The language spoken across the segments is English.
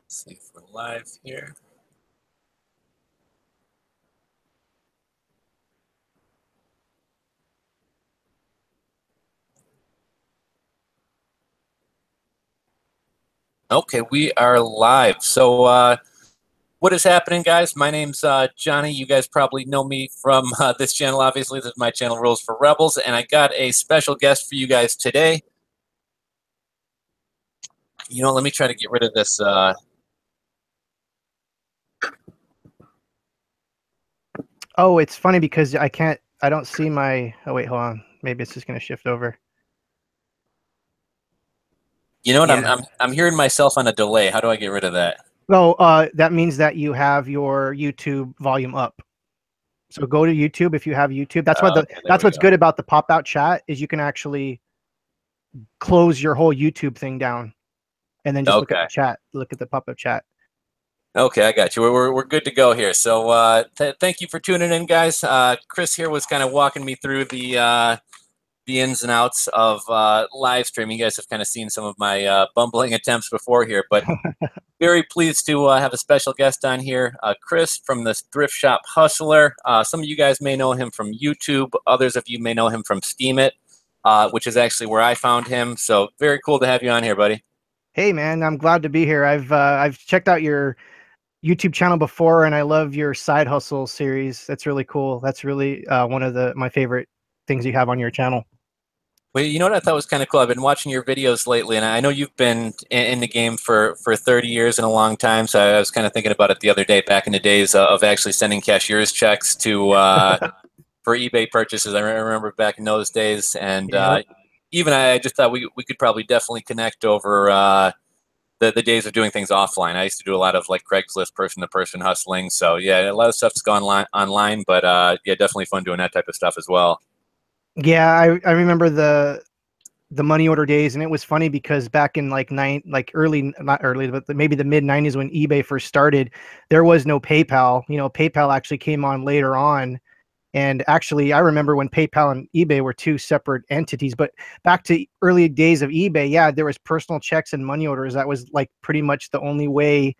See if we're live here. Okay, we are live. So, what is happening, guys? My name's Johnny. You guys probably know me from this channel. Obviously, this is my channel, Rules for Rebels, and I got a special guest for you guys today. You know, let me try to get rid of this. Oh, it's funny because I don't see my, oh wait, hold on. Maybe it's just going to shift over. You know what? Yeah. I'm hearing myself on a delay. How do I get rid of that? Oh, that means that you have your YouTube volume up. So go to YouTube if you have YouTube. Okay, there That's we what's go. good about the pop-out chat is you can actually close your whole YouTube thing down and then just look at Okay. the chat, look at the pop-up chat. Okay, I got you. We're good to go here. So thank you for tuning in, guys. Chris here was kind of walking me through the ins and outs of live streaming. You guys have kind of seen some of my bumbling attempts before here, but very pleased to have a special guest on here, Chris from the Thrift Shop Hustler. Some of you guys may know him from YouTube. Others of you may know him from Steam It, which is actually where I found him. So very cool to have you on here, buddy. Hey man, I'm glad to be here. I've checked out your YouTube channel before and I love your side hustle series. That's really cool. That's really one of my favorite things you have on your channel. Well, you know what I thought was kind of cool? I've been watching your videos lately, and I know you've been in the game for 30 years and a long time. So I was kind of thinking about it the other day, back in the days of actually sending cashier's checks to for eBay purchases. I remember back in those days, and Yep. even I just thought we could probably definitely connect over the days of doing things offline. I used to do a lot of like Craigslist person-to-person hustling. So yeah, a lot of stuff's gone online, but yeah, definitely fun doing that type of stuff as well. Yeah, I remember the money order days, and it was funny because back in like early, not early, but maybe the mid '90s when eBay first started, there was no PayPal. You know, PayPal actually came on later on. And actually, I remember when PayPal and eBay were two separate entities. But back to early days of eBay, yeah, there was personal checks and money orders. That was like pretty much the only way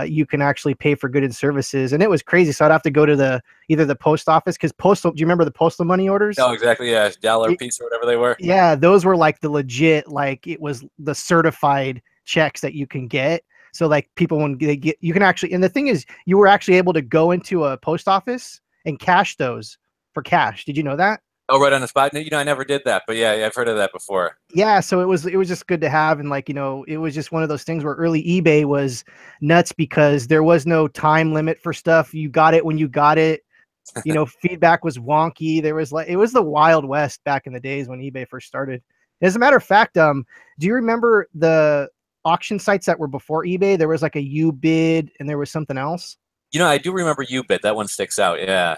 you can actually pay for goods and services. And it was crazy. So I'd have to go to either the post office because postal. Do you remember the postal money orders? No, exactly. Yeah, dollar a piece or whatever they were. Yeah, those were like the legit, like it was the certified checks that you can get. So like people when they get, you can actually, and the thing is, you were actually able to go into a post office and cash those for cash. Did you know that? Oh, right on the spot. You know, I never did that, but yeah, I've heard of that before. Yeah, so it was just good to have, and like it was just one of those things where early eBay was nuts because there was no time limit for stuff. You got it when you got it. Feedback was wonky. There was like it was the Wild West back in the days when eBay first started. As a matter of fact, do you remember the auction sites that were before eBay? There was like a UBid and there was something else. You know, I do remember UBit. That one sticks out. Yeah.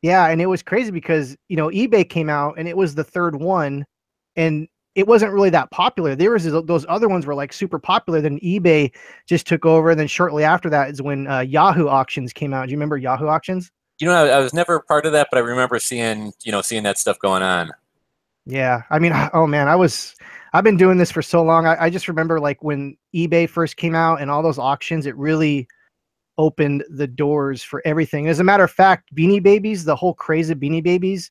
Yeah, and it was crazy because eBay came out and it was the third one, and it wasn't really that popular. There was those other ones were like super popular. Then eBay just took over, and then shortly after that is when Yahoo auctions came out. Do you remember Yahoo auctions? You know, I was never part of that, but I remember seeing that stuff going on. Yeah, I mean, oh man, I've been doing this for so long. I just remember like when eBay first came out and all those auctions, it really opened the doors for everything. As a matter of fact, Beanie Babies, the whole craze of Beanie Babies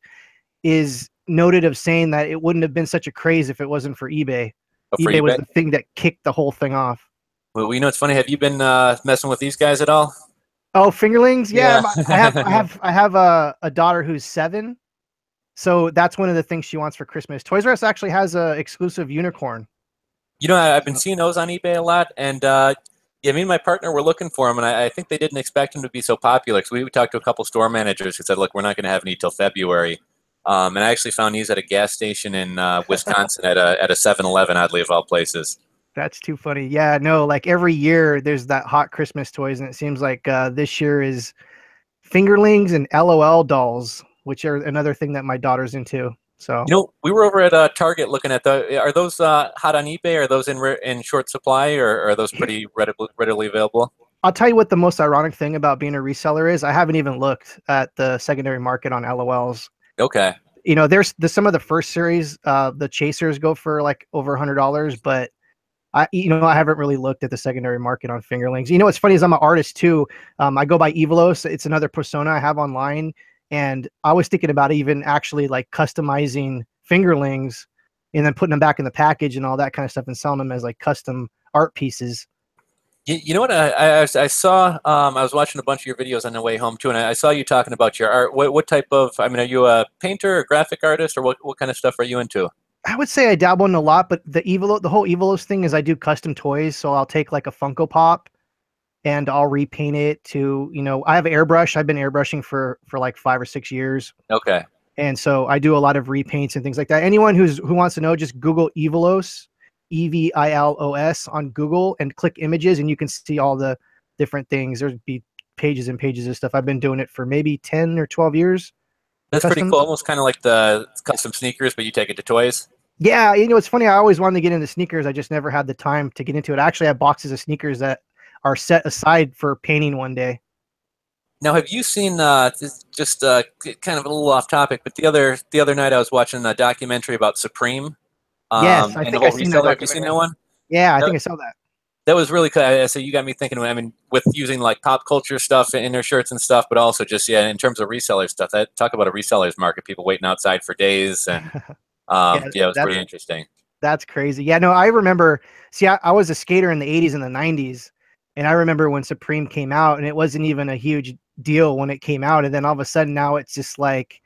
is noted of saying that it wouldn't have been such a craze if it wasn't for eBay. For eBay was eBay. the thing that kicked the whole thing off. Well, you know, it's funny. Have you been messing with these guys at all? Oh, fingerlings? Yeah, Yeah. I have a daughter who's 7. So that's one of the things she wants for Christmas. Toys R Us actually has a exclusive unicorn. You know, I've been seeing those on eBay a lot, and yeah, me and my partner were looking for them, and I think they didn't expect them to be so popular. Because we talked to a couple store managers who said, "Look, we're not going to have any till February." And I actually found these at a gas station in Wisconsin at a 7-Eleven, oddly of all places. That's too funny. Yeah, no, like every year there's that hot Christmas toys, and it seems like this year is fingerlings and LOL dolls, which are another thing that my daughter's into. So You know, we were over at Target looking at Are those hot on eBay? Are those in short supply, or are those pretty readily available? I'll tell you what the most ironic thing about being a reseller is. I haven't even looked at the secondary market on LOLs. Okay. There's some of the first series, the chasers go for like over $100, but I haven't really looked at the secondary market on fingerlings. What's funny is I'm an artist too. I go by Evolos. It's another persona I have online, and I was thinking about even actually like customizing fingerlings and then putting them back in the package and all that kind of stuff and selling them as like custom art pieces. You know what? I saw. I was watching a bunch of your videos on the way home too, and I saw you talking about your art. What type of? I mean, are you a painter, or graphic artist, or what kind of stuff are you into? I would say I dabble in a lot, but the whole Evolos thing is I do custom toys. So I'll take like a Funko Pop and I'll repaint it to, I have airbrush. I've been airbrushing for like 5 or 6 years. Okay. And so I do a lot of repaints and things like that. Anyone who wants to know, just Google Evolos, Evilos on Google and click images, and you can see all the different things. There'd be pages and pages of stuff. I've been doing it for maybe 10 or 12 years. That's pretty Custom. cool. Almost kind of like the custom sneakers, but you take it to toys. Yeah, it's funny. I always wanted to get into sneakers. I just never had the time to get into it. I actually have boxes of sneakers that are set aside for painting one day. Now, have you seen just kind of a little off topic, but the other night I was watching a documentary about Supreme Yes, I and the think I whole seen that reseller. Have you seen documentary. that one? Yeah, I That, think I saw that. that was really cool. So you got me thinking. I mean, with using like pop culture stuff in their shirts and stuff, but also just in terms of reseller stuff. That talk about a reseller's market. People waiting outside for days, and Yeah, yeah, it was that pretty interesting. that's crazy. Yeah, no, I remember. See, I was a skater in the 80s and the 90s, and I remember when Supreme came out, and it wasn't even a huge deal when it came out, and then all of a sudden now it's just like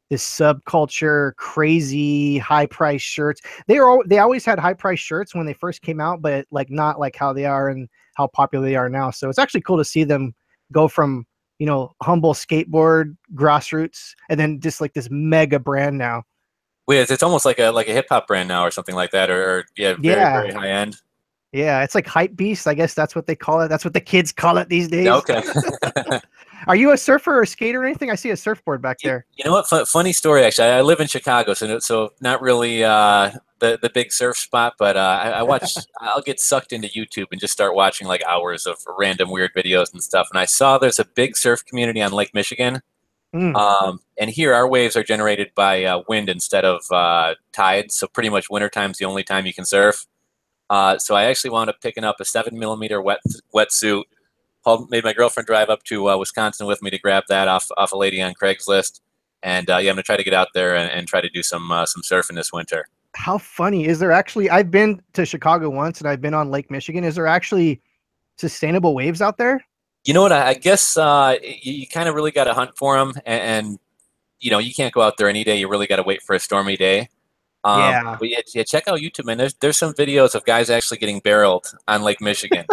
this subculture, crazy high price shirts. They always had high price shirts when they first came out, but like not like how they are and how popular they are now. So it's actually cool to see them go from humble skateboard grassroots and then just like this mega brand now. Well, it's almost like a hip hop brand now or something like that, or yeah, very Yeah, very high end. yeah, it's like hype beast. I guess that's what they call it. That's what the kids call it these Yeah, days. okay. Are you a surfer or skater or anything? I see a surfboard back there. You know what? Funny story, actually. I live in Chicago, so not really the big surf spot, but I watch. I'll get sucked into YouTube and just start watching like hours of random weird videos and stuff. And I saw there's a big surf community on Lake Michigan, Mm. and here our waves are generated by wind instead of tide. So pretty much wintertime's the only time you can surf. So I actually wound up picking up a 7 millimeter wetsuit. Made my girlfriend drive up to Wisconsin with me to grab that off a lady on Craigslist, and yeah, I'm gonna try to get out there and try to do some surfing this winter. How funny is there actually? I've been to Chicago once and I've been on Lake Michigan. Is there actually sustainable waves out there? You know what? I guess you kind of really got to hunt for them, and you can't go out there any day. You really got to wait for a stormy day. Yeah. But yeah, check out YouTube, man. There's some videos of guys actually getting barreled on Lake Michigan.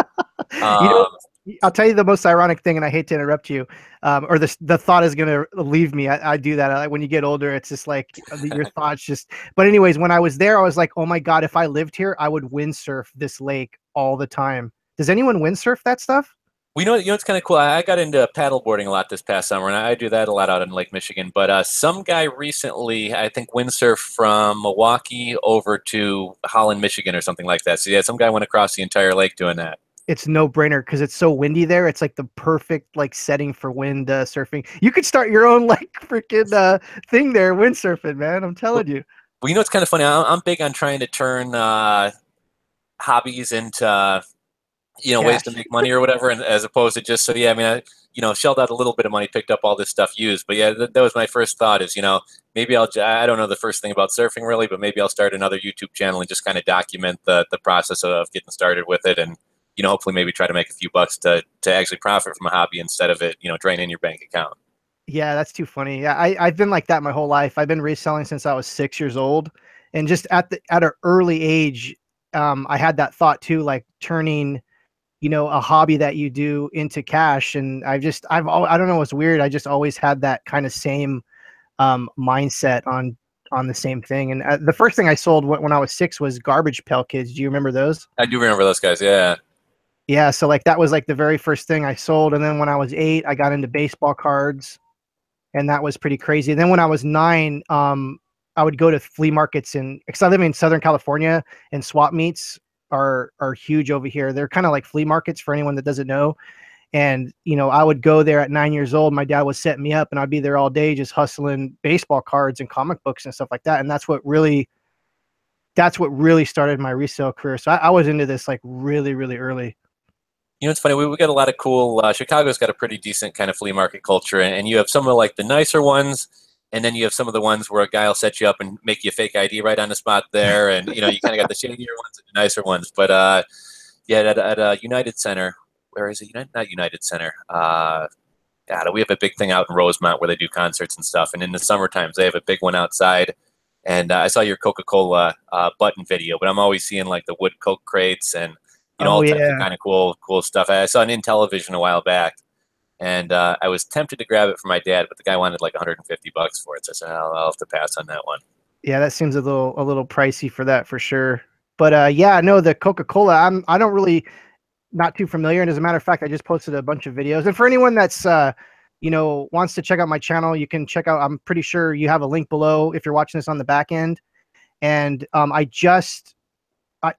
You know, Um, I'll tell you the most ironic thing, and I hate to interrupt you, or the thought is going to leave me. I do that. When you get older, it's just like your thoughts just. But anyways, when I was there, I was like, oh my God, if I lived here, I would windsurf this lake all the time. Does anyone windsurf that stuff? We know it's kind of cool. I got into paddleboarding a lot this past summer, and I do that a lot out in Lake Michigan. But some guy recently, I think, windsurfed from Milwaukee over to Holland, Michigan, or something like that. So yeah, some guy went across the entire lake doing that. It's no brainer because it's so windy there. It's like the perfect like setting for wind surfing. You could start your own like freaking thing there, windsurfing, man. I'm Well, telling you. you know it's kind of funny. I'm big on trying to turn hobbies into ways to Cash. make money or whatever, and as opposed to just so yeah. I mean, shelled out a little bit of money, picked up all this stuff used. But yeah, that was my first thought. Is maybe I don't know the first thing about surfing really, but maybe I'll start another YouTube channel and just kind of document the process of getting started with it, and hopefully maybe try to make a few bucks to actually profit from a hobby instead of it draining your bank account. Yeah, that's too funny. Yeah, I've been like that my whole life. I've been reselling since I was 6 years old, and just at an early age, I had that thought too, like turning a hobby that you do into cash. And I don't know, it's weird. I just always had that kind of same mindset on the same thing. And the first thing I sold when I was 6 was garbage pail kids. Do you remember those? I do remember those guys. Yeah. Yeah, so like that was like the very first thing I sold. And then when I was 8, I got into baseball cards, and that was pretty crazy. And then when I was 9, I would go to flea markets, and because I live in Southern California, and swap meets are huge over here. They're kind of like flea markets for anyone that doesn't know. And I would go there at 9 years old. My dad was setting me up, and I'd be there all day just hustling baseball cards and comic books and stuff like that. And that's what really that's what really started my resale career. So I was into this like really, really early. You know, it's funny. We got a lot of cool. Chicago's got a pretty decent kind of flea market culture, and you have some of like the nicer ones, and then you have some of the ones where a guy will set you up and make you a fake ID right on the spot there, and you know, you kind of got the shadier ones and the nicer ones. But yeah, at United Center, where is it? Not United Center. God, we have a big thing out in Rosemont where they do concerts and stuff, and in the summer times they have a big one outside. And I saw your Coca-Cola button video, but I'm always seeing like the wood Coke crates and you know Oh all types of yeah. kind of cool stuff. I saw it in television a while back, and I was tempted to grab it for my dad, but the guy wanted like 150 bucks for it. So I said I'll have to pass on that one. Yeah, that seems a little pricey for that for sure. But yeah, no, the Coca-Cola, I don't really not too familiar. And as a matter of fact, I just posted a bunch of videos. And for anyone that's you know, wants to check out my channel, you can check out, I'm pretty sure you have a link below if you're watching this on the back end. And I just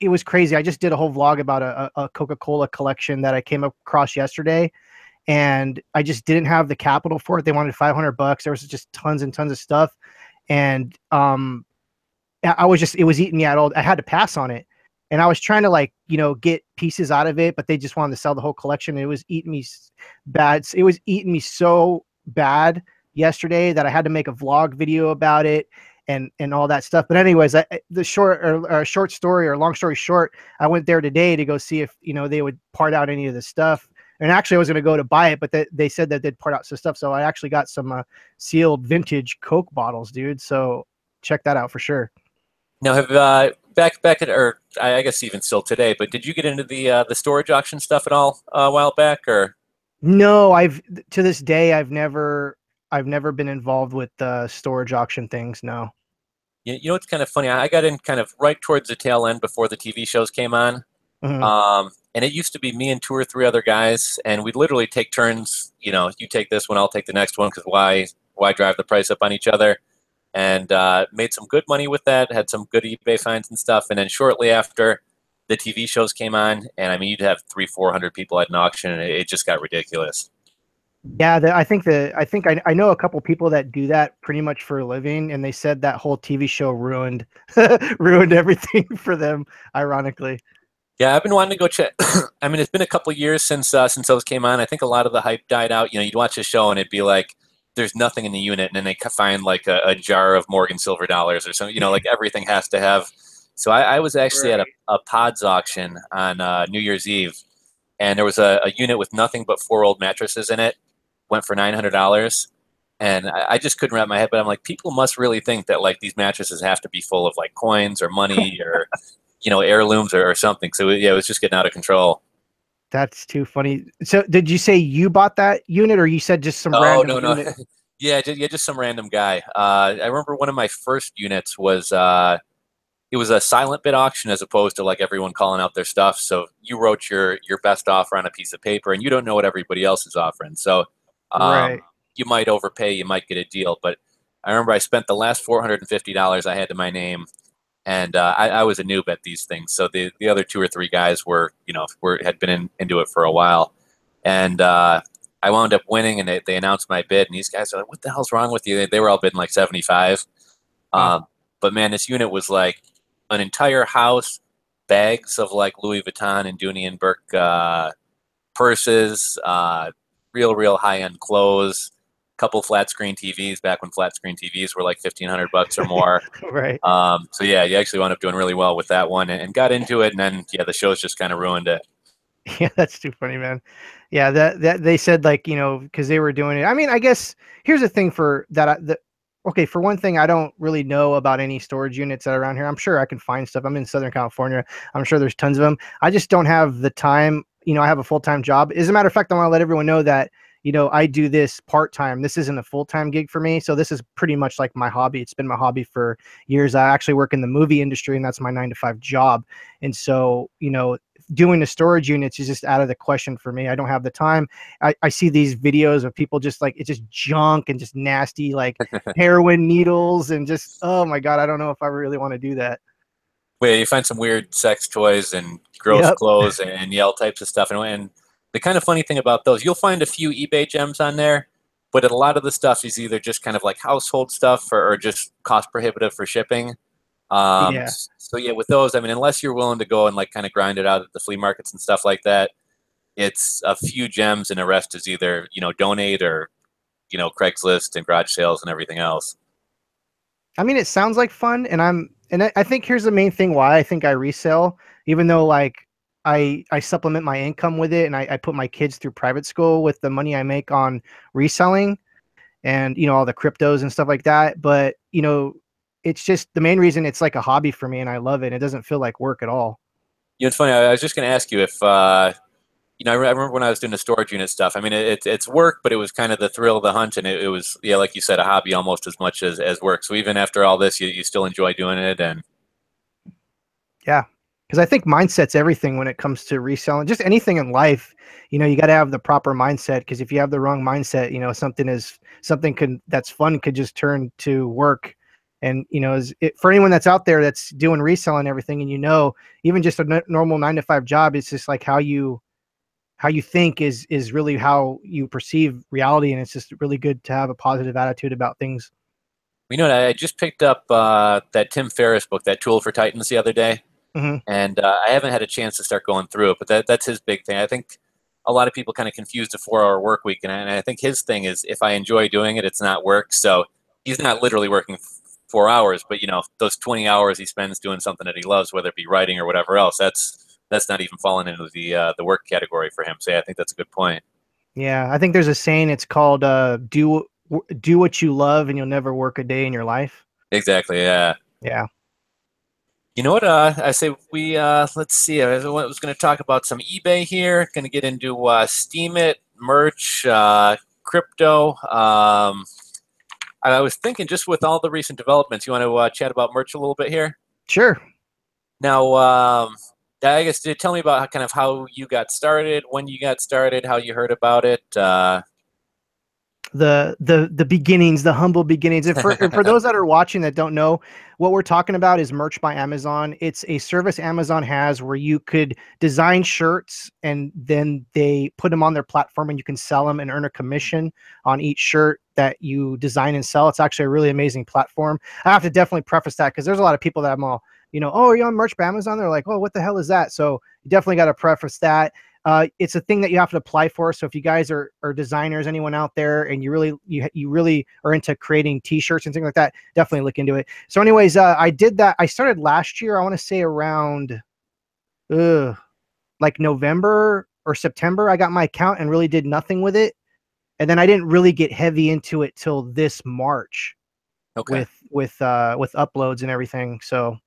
it was crazy. I just did a whole vlog about a Coca-Cola collection that I came across yesterday, and I just didn't have the capital for it. They wanted 500 bucks. There was just tons and tons of stuff. And I was just, it was eating me out. I had to pass on it. And I was trying to like, you know, get pieces out of it, but they just wanted to sell the whole collection. It was eating me bad. It was eating me so bad yesterday that I had to make a vlog video about it and all that stuff. But anyways, the short story or long story short, I went there today to go see if, you know, they would part out any of the stuff. And actually I was going to go to buy it, but they said that they'd part out some stuff. So I actually got some sealed vintage Coke bottles, dude. So check that out for sure. Now, have back at, or I guess even still today, but did you get into the storage auction stuff at all a while back, or? No, I've to this day I've never been involved with the storage auction things. No. You know what's kind of funny? I got in kind of right towards the tail end before the TV shows came on. Mhm. And it used to be me and two or three other guys, and we'd literally take turns. You know, you take this one, I'll take the next one, because why drive the price up on each other? And made some good money with that. Had some good eBay finds and stuff. And then shortly after, the TV shows came on, and I mean, you'd have 300-400 people at an auction, and it just got ridiculous. Yeah, I think I know a couple people that do that pretty much for a living, and they said that whole TV show ruined ruined everything for them, ironically. Yeah, I've been wanting to go check. I mean, it's been a couple of years since those came on. I think a lot of the hype died out. You know, you'd watch a show and it'd be like, there's nothing in the unit, and then they find like a jar of Morgan silver dollars or something. You know, like everything has to have. So I was actually at a Pods auction on New Year's Eve, and there was a unit with nothing but 4 old mattresses in it. Went for $900, and I just couldn't wrap my head. But I'm like, people must really think that like these mattresses have to be full of like coins or money or you know heirlooms or something. So yeah, it was just getting out of control. That's too funny. So did you say you bought that unit, or you said just some Oh random no no, unit? yeah, just some random guy. I remember one of my first units was it was a silent bid auction as opposed to like everyone calling out their stuff. So you wrote your best offer on a piece of paper, and you don't know what everybody else is offering. So Right. you might overpay, you might get a deal. But I remember I spent the last $450 I had to my name, and I was a noob at these things. So the other two or three guys were, you know, had been into it for a while, and I wound up winning. And they announced my bid, and these guys are like, "What the hell's wrong with you?" They were all bidding like 75. Wow. But man, this unit was like an entire house, bags of like Louis Vuitton and Dooney and Burke purses, real high end clothes, couple flat screen TVs back when flat screen TVs were like 1,500 bucks or more. Right. So yeah, you actually wound up doing really well with that one and got into it, and then yeah, the shows just kind of ruined it. Yeah, that's too funny, man. Yeah, that they said like, you know, because they were doing it. I mean, I guess here's the thing for that. Okay, for one thing, I don't really know about any storage units that are around here. I'm sure I can find stuff. I'm in Southern California. I'm sure there's tons of them. I just don't have the time. You know, I have a full-time job. As a matter of fact, I want to let everyone know that, you know, I do this part-time. This isn't a full-time gig for me. So this is pretty much like my hobby. It's been my hobby for years. I actually work in the movie industry, and that's my 9 to 5 job. And so, you know, doing the storage units is just out of the question for me. I don't have the time. I see these videos of people just like, it's just junk and just nasty, like heroin needles and just, oh my God, I don't know if I really want to do that. Where you find some weird sex toys and gross Yep. clothes and Yale types of stuff, and the kind of funny thing about those, you'll find a few eBay gems on there, but a lot of the stuff is either just kind of like household stuff or just cost prohibitive for shipping. Yeah. So yeah, with those, I mean, unless you're willing to go and like kind of grind it out at the flea markets and stuff like that, it's a few gems and the rest is either, donate or, Craigslist and garage sales and everything else. I mean, it sounds like fun, and I think here's the main thing why I think I resell, even though like I supplement my income with it, and I put my kids through private school with the money I make on reselling, and all the cryptos and stuff like that. But it's just the main reason it's like a hobby for me, and I love it. It doesn't feel like work at all. It's funny. I was just going to ask you if, I remember when I was doing the storage unit stuff. I mean, it's work, but it was kind of the thrill of the hunt, and it was, yeah, like you said, a hobby almost as much as work. So even after all this, you still enjoy doing it, and Yeah. Because I think mindset's everything when it comes to reselling. Just anything in life, you got to have the proper mindset. Because if you have the wrong mindset, something that's fun could just turn to work. And for anyone that's out there that's doing reselling and everything, and even just a normal 9 to 5 job, it's just like how you think is really how you perceive reality, and it's just really good to have a positive attitude about things. I just picked up that Tim Ferriss book, that Tool for Titans, the other day. Hmm. And I haven't had a chance to start going through it, but that's his big thing. I think a lot of people kind of confuse the 4-hour work week, and I think his thing is if I enjoy doing it, it's not work. So he's not literally working 4 hours, but those 20 hours he spends doing something that he loves, whether it be writing or whatever else, that's not even falling into the work category for him. So yeah, I think that's a good point. Yeah, I think there's a saying. It's called "Do what you love, and you'll never work a day in your life." Exactly. Yeah. Yeah. You know what? I say we let's see. I was going to talk about some eBay here. Going to get into Steam it, merch, crypto. I was thinking, just with all the recent developments, you want to chat about merch a little bit here. Sure. Now, I guess tell me about kind of how you got started, when you got started, how you heard about it. The beginnings, the humble beginnings. And for those that are watching that don't know, what we're talking about is Merch by Amazon. It's a service Amazon has where you could design shirts and then they put them on their platform and you can sell them and earn a commission on each shirt that you design and sell. It's actually a really amazing platform. I have to definitely preface that because there's a lot of people that I'm all, oh, are you on Merch by Amazon? They're like, oh, what the hell is that? So you definitely got to preface that. It's a thing that you have to apply for. So if you guys are designers, anyone out there, and you really are into creating T-shirts and things like that, definitely look into it. So, anyways, I did that. I started last year. I want to say around, like November or September. I got my account and really did nothing with it, and then I didn't really get heavy into it till this March Okay. with uploads and everything. So,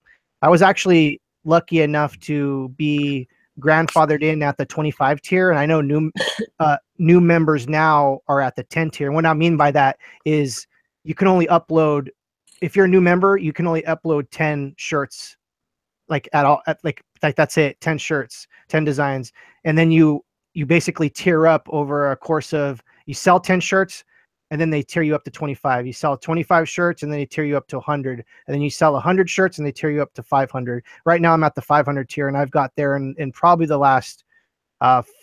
I was actually lucky enough to be grandfathered in at the 25 tier, and I know new members now are at the 10 tier. And what I mean by that is you can only upload, if you're a new member, you can only upload 10 shirts, like at all, like that's it, 10 shirts, 10 designs, and then you basically tier up over a course of, you sell 10 shirts and then they tier you up to 25. You sell 25 shirts and then they tier you up to 100, and then you sell 100 shirts and they tier you up to 500. Right now I'm at the 500 tier, and I've got there in probably the last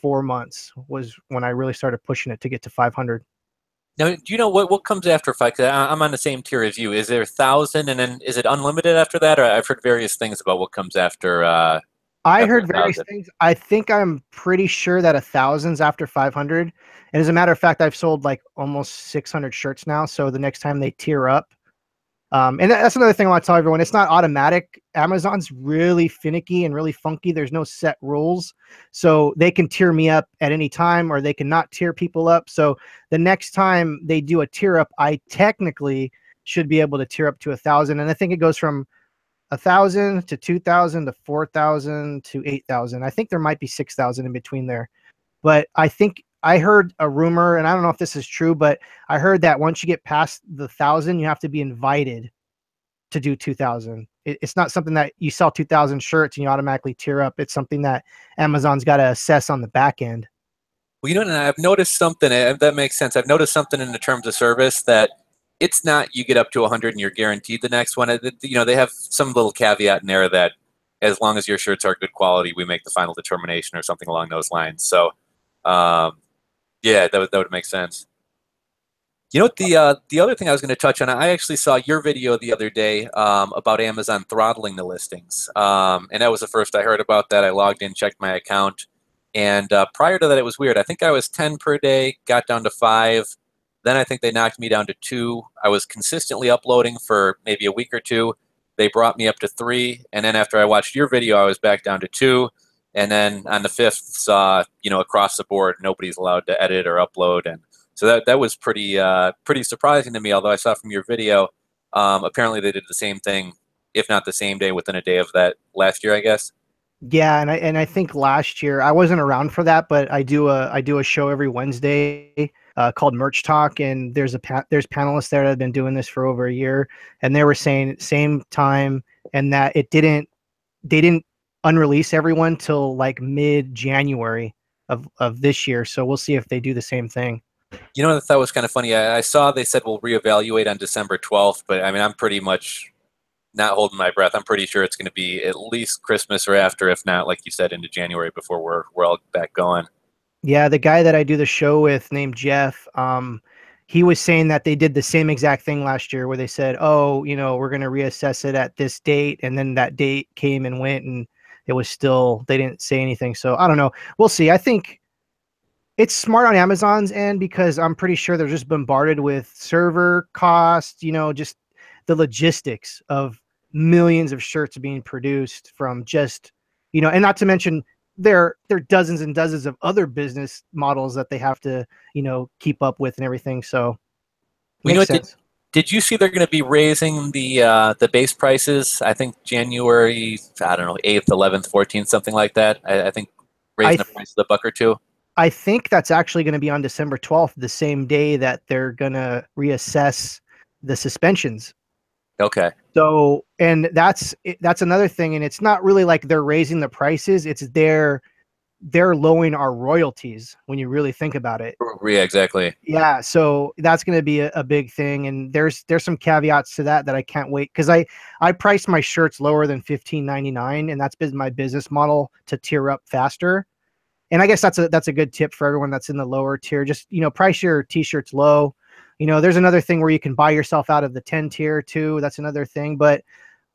4 months was when I really started pushing it to get to 500. Now, do you know what comes after five? 'Cause I'm on the same tier as you. Is there 1,000, and then is it unlimited after that? Or I've heard various things about what comes I after heard various 1,000. things. I think I'm pretty sure that 1,000's after 500. And as a matter of fact, I've sold like almost 600 shirts now. So the next time they tier up, and that's another thing I want to tell everyone. It's not automatic. Amazon's really finicky and really funky. There's no set rules. So they can tier me up at any time, or they can not tier people up. So the next time they do a tier up, I technically should be able to tier up to 1,000. And I think it goes from 1,000 to 2,000 to 4,000 to 8,000. I think there might be 6,000 in between there. But I think I heard a rumor, and I don't know if this is true, but I heard that once you get past the 1,000, you have to be invited to do 2,000. It's not something that you sell 2,000 shirts and you automatically tier up. It's something that Amazon's got to assess on the back end. Well, and I've noticed something that makes sense. I've noticed something in the terms of service that it's not you get up to 100 and you're guaranteed the next one. They have some little caveat in there that as long as your shirts are good quality, we make the final determination or something along those lines. So, yeah, that would make sense. You know what, the other thing I was going to touch on, I actually saw your video the other day about Amazon throttling the listings, and that was the first I heard about that. I logged in, checked my account, and prior to that, it was weird. I think I was 10 per day, got down to 5. Then I think they knocked me down to 2. I was consistently uploading for maybe a week or two. They brought me up to 3, and then after I watched your video, I was back down to 2. And then on the 5th, saw, across the board, nobody's allowed to edit or upload, and so that was pretty surprising to me. Although I saw from your video, apparently they did the same thing, if not the same day, within a day of that last year, I guess. Yeah, and I think last year I wasn't around for that, but I do a show every Wednesday called Merch Talk, and there's panelists there that have been doing this for over a year, and they were saying same time, and that they didn't unrelease everyone till like mid January of this year. So we'll see if they do the same thing. You know what I thought was kind of funny? I saw they said we'll reevaluate on December 12th, but I mean, I'm pretty much not holding my breath. I'm pretty sure it's going to be at least Christmas or after, if not, like you said, into January before we're all back going. Yeah, the guy that I do the show with named Jeff, he was saying that they did the same exact thing last year where they said, oh, we're going to reassess it at this date. And then that date came and went, and it was still, they didn't say anything. So I don't know. We'll see. I think it's smart on Amazon's end because I'm pretty sure they're just bombarded with server costs, just the logistics of millions of shirts being produced from just, and not to mention there are dozens and dozens of other business models that they have to, keep up with and everything. So We know makes what sense. did you see they're going to be raising the base prices? I think January, I don't know, 8th, 11th, 14th, something like that. I think I raising the th- price of the buck or two. I think that's actually going to be on December 12th, the same day that they're going to reassess the suspensions. Okay. So, and that's another thing, and it's not really like they're raising the prices, it's they're lowering our royalties when you really think about it. Yeah, exactly. Yeah, so that's going to be a big thing, and there's some caveats to that I can't wait, because I priced my shirts lower than 15.99, and that's been my business model to tier up faster. And I guess that's a good tip for everyone that's in the lower tier. Just, price your t-shirts low. There's another thing where you can buy yourself out of the 10 tier too. That's another thing. But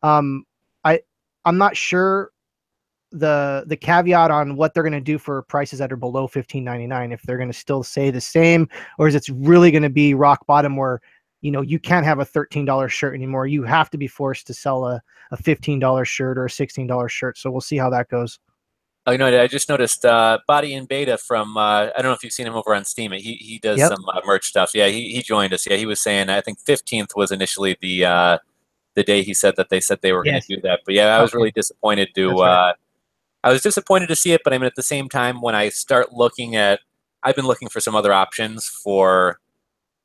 um, I I'm not sure the caveat on what they're going to do for prices that are below 15.99, if they're going to still say the same, or is it's really going to be rock bottom where you can't have a $13 shirt anymore. You have to be forced to sell a $15 shirt or a $16 shirt. So we'll see how that goes. Oh, I just noticed Body in Beta from I don't know if you've seen him over on Steam. He does Yep. some merch stuff. Yeah, he joined us. Yeah, he was saying I think 15th was initially the day he said that they said they were going to Yes. do that. But yeah, I was Okay. really disappointed to That's right. I was disappointed to see it. But I mean, at the same time, when I start looking at, I've been looking for some other options for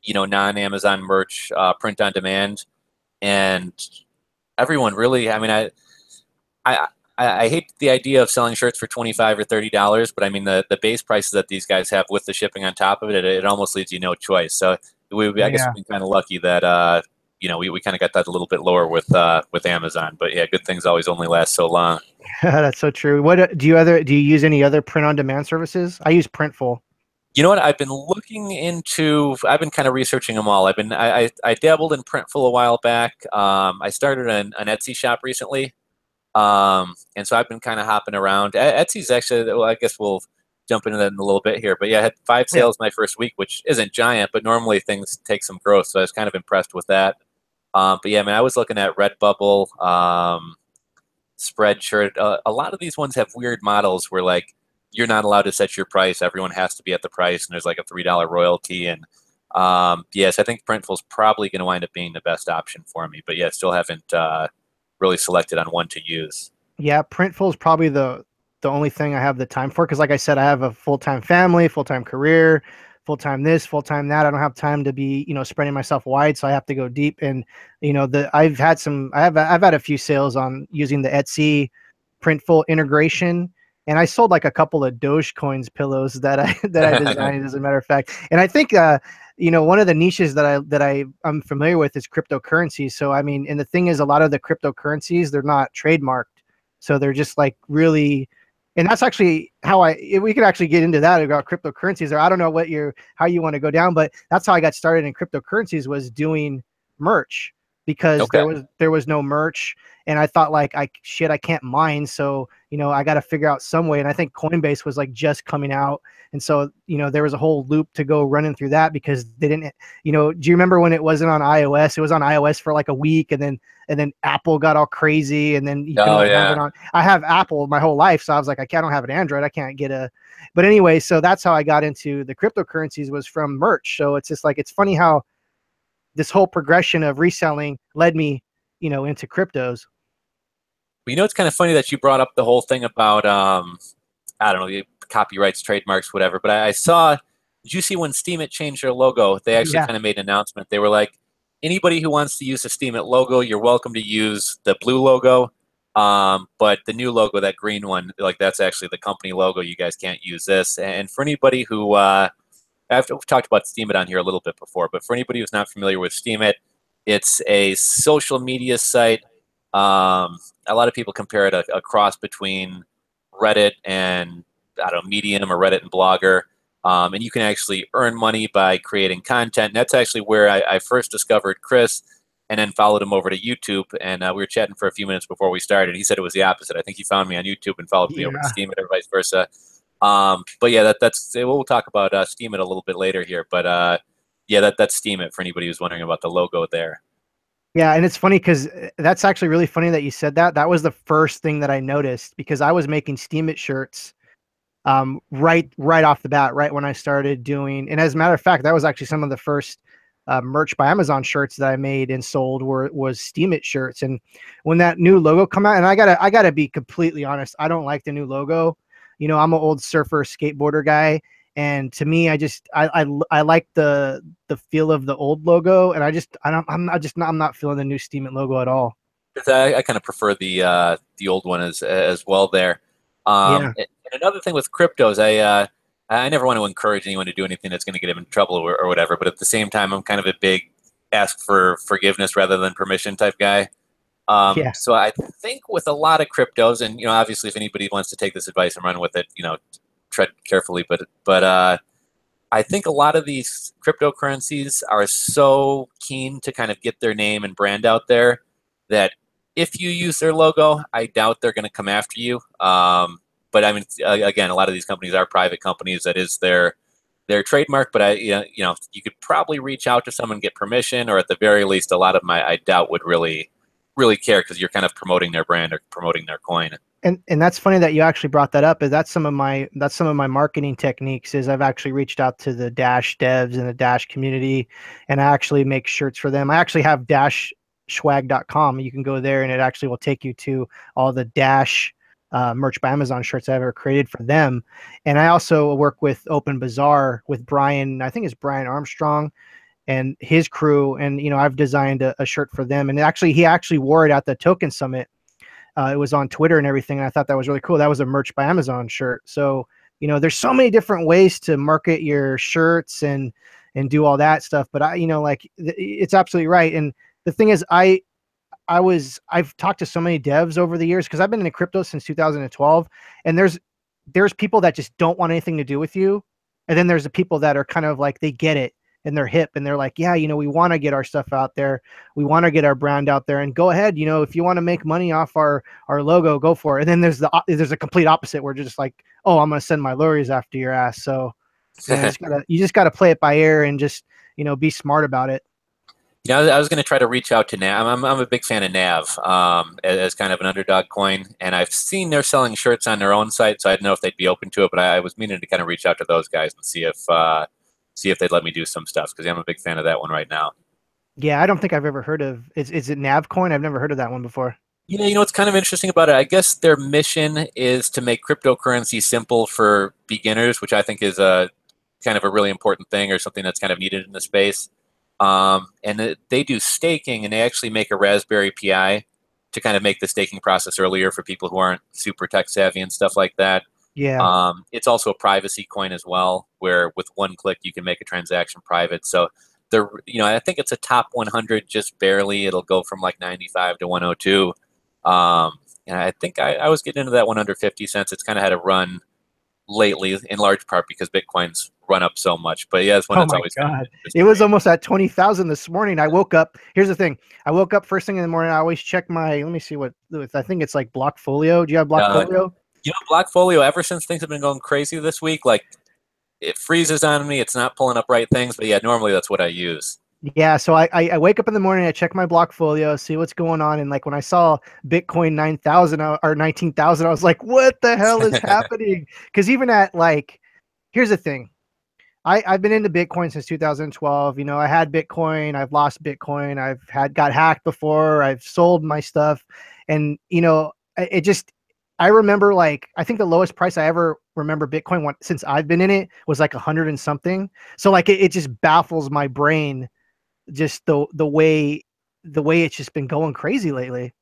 non-Amazon merch, print on demand, and everyone really. I mean, I I hate the idea of selling shirts for $25 or $30, but I mean the base prices that these guys have with the shipping on top of it, it almost leaves you no choice. So I guess Yeah. we've been kind of lucky that we kind of got that a little bit lower with Amazon. But yeah, good things always only last so long. That's so true. What do you use any other print on demand services? I use Printful. You know what? I've been looking into. I've been kind of researching them all. I dabbled in Printful a while back. I started an Etsy shop recently. And so I've been kind of hopping around. Etsy's actually, well, I guess we'll jump into that in a little bit here. But yeah, I had 5 sales my first week, which isn't giant, but normally things take some growth. So I was kind of impressed with that. But yeah, I mean, I was looking at Redbubble, Spreadshirt. A lot of these ones have weird models where like you're not allowed to set your price. Everyone has to be at the price, and there's like a $3 royalty. And yes, I think Printful's probably going to wind up being the best option for me. But yeah, still haven't really selected on one to use. Yeah, Printful is probably the only thing I have the time for, because like I said, I have a full-time family, full-time career, full-time this, full-time that. I don't have time to be, spreading myself wide, so I have to go deep. And I've had a few sales on using the Etsy Printful integration, and I sold like a couple of Dogecoins pillows that I that I designed, as a matter of fact. And I think one of the niches I'm familiar with is cryptocurrency. So I mean, and the thing is, a lot of the cryptocurrencies, they're not trademarked, so they're just like really And that's actually how we could actually get into that about cryptocurrencies, or I don't know how you want to go down, but that's how I got started in cryptocurrencies, was doing merch, because Okay. there was no merch. And I thought, like, I can't mine. So, I got to figure out some way. And I think Coinbase was like just coming out. And so, there was a whole loop to go running through that, because they didn't, do you remember when it wasn't on iOS? It was on iOS for like a week, and then Apple got all crazy, and then you Oh couldn't have it yeah. on. I have Apple my whole life, so I was like, I don't have an Android. I can't get a. But anyway, so that's how I got into the cryptocurrencies, was from merch. So it's just like, it's funny how this whole progression of reselling led me, into cryptos. Well, it's kind of funny that you brought up the whole thing about I don't know, the copyrights, trademarks, whatever. But I saw, did you see when Steemit changed their logo? They actually Yeah, kind of made an announcement. They were like, anybody who wants to use the Steemit logo, you're welcome to use the blue logo. But the new logo, that green one, like that's actually the company logo. You guys can't use this. And for anybody who, we've talked about Steemit on here a little bit before, but for anybody who's not familiar with Steemit, it's a social media site. A lot of people compare it a cross between Reddit and, I don't know, Medium, or Reddit and Blogger. And you can actually earn money by creating content. And that's actually where I first discovered Chris, and then followed him over to YouTube. And we were chatting for a few minutes before we started. He said it was the opposite. I think he found me on YouTube and followed me over to yeah. Steemit, or vice versa. But yeah, that's we'll talk about Steemit a little bit later here. But yeah, that's Steemit for anybody who's wondering about the logo there. Yeah, and it's funny because that's actually really funny that you said that. That was the first thing that I noticed, because I was making Steam It shirts right off the bat, right when I started doing. And as a matter of fact, that was actually some of the first merch by Amazon shirts that I made and sold was Steam It shirts. And when that new logo come out, and I gotta be completely honest, I don't like the new logo. I'm an old surfer skateboarder guy, and to me, I like the feel of the old logo, and I'm not feeling the new Steam It logo at all. 'Cause I kind of prefer the old one as well there. Yeah, And another thing with cryptos, I never want to encourage anyone to do anything that's going to get them in trouble, or whatever. But at the same time, I'm kind of a big ask for forgiveness rather than permission type guy. yeah. So I think with a lot of cryptos, and obviously, if anybody wants to take this advice and run with it, tread carefully. But I think a lot of these cryptocurrencies are so keen to kind of get their name and brand out there that if you use their logo, I doubt they're going to come after you. But I mean, again, a lot of these companies are private companies. That is their trademark. But you could probably reach out to someone, get permission, or at the very least, a lot of them I doubt would really care, because you're kind of promoting their brand or promoting their coin. And that's funny that you actually brought that up. Is that's some of my marketing techniques. Is I've actually reached out to the Dash devs and the Dash community, and I actually make shirts for them. I actually have dashswag.com. You can go there, and it actually will take you to all the Dash merch by Amazon shirts I've ever created for them. And I also work with Open Bazaar with Brian. I think it's Brian Armstrong and his crew. And I've designed a shirt for them. And he actually wore it at the Token Summit. It was on Twitter and everything. And I thought that was really cool. That was a merch by Amazon shirt. So, there's so many different ways to market your shirts and do all that stuff. But it's absolutely right. And the thing is, I've talked to so many devs over the years, because I've been in crypto since 2012, and there's people that just don't want anything to do with you. And then there's the people that are kind of like, they get it and they're hip, and they're like, yeah, we want to get our stuff out there. We want to get our brand out there, and go ahead. If you want to make money off our logo, go for it. And then there's a complete opposite, where just like, oh, I'm going to send my lawyers after your ass. So, you just gotta play it by ear, and just, be smart about it. I was going to try to reach out to Nav. I'm a big fan of Nav, as kind of an underdog coin, and I've seen they're selling shirts on their own site, so I didn't know if they'd be open to it. But I was meaning to kind of reach out to those guys and see if they'd let me do some stuff, because I'm a big fan of that one right now. Yeah, I don't think I've ever heard of. Is it Navcoin? I've never heard of that one before. Yeah, what's kind of interesting about it? I guess their mission is to make cryptocurrency simple for beginners, which I think is a kind of a really important thing, or something that's kind of needed in the space. And they do staking, and they actually make a Raspberry Pi to kind of make the staking process earlier for people who aren't super tech savvy and stuff like that. Yeah. It's also a privacy coin as well, where with one click you can make a transaction private. So I think it's a top 100 just barely. It'll go from like 95 to 102. And I think I was getting into that one under 50 cents. It's kind of had a run lately, in large part because Bitcoin's run up so much. But yeah, it's one Oh that's my always kind of God. interested It was me. almost at 20,000 this morning. I woke up. Here's the thing. I woke up first thing in the morning. I always check my, let me see what, I think it's like Blockfolio. Do you have Uh, Blockfolio? Blockfolio, ever since things have been going crazy this week, like it freezes on me. It's not pulling up right things. But yeah, normally that's what I use. Yeah. So I wake up in the morning, I check my Blockfolio, see what's going on. And like when I saw Bitcoin 9,000 or 19,000, I was like, what the hell is happening? Because even at like, here's the thing. I've been into Bitcoin since 2012. You know, I had Bitcoin, I've lost Bitcoin, got hacked before, I've sold my stuff. And, you know, it just, I remember like, I think the lowest price I ever remember Bitcoin since I've been in it was like 100 and something. So like, it just baffles my brain, just the way it's just been going crazy lately.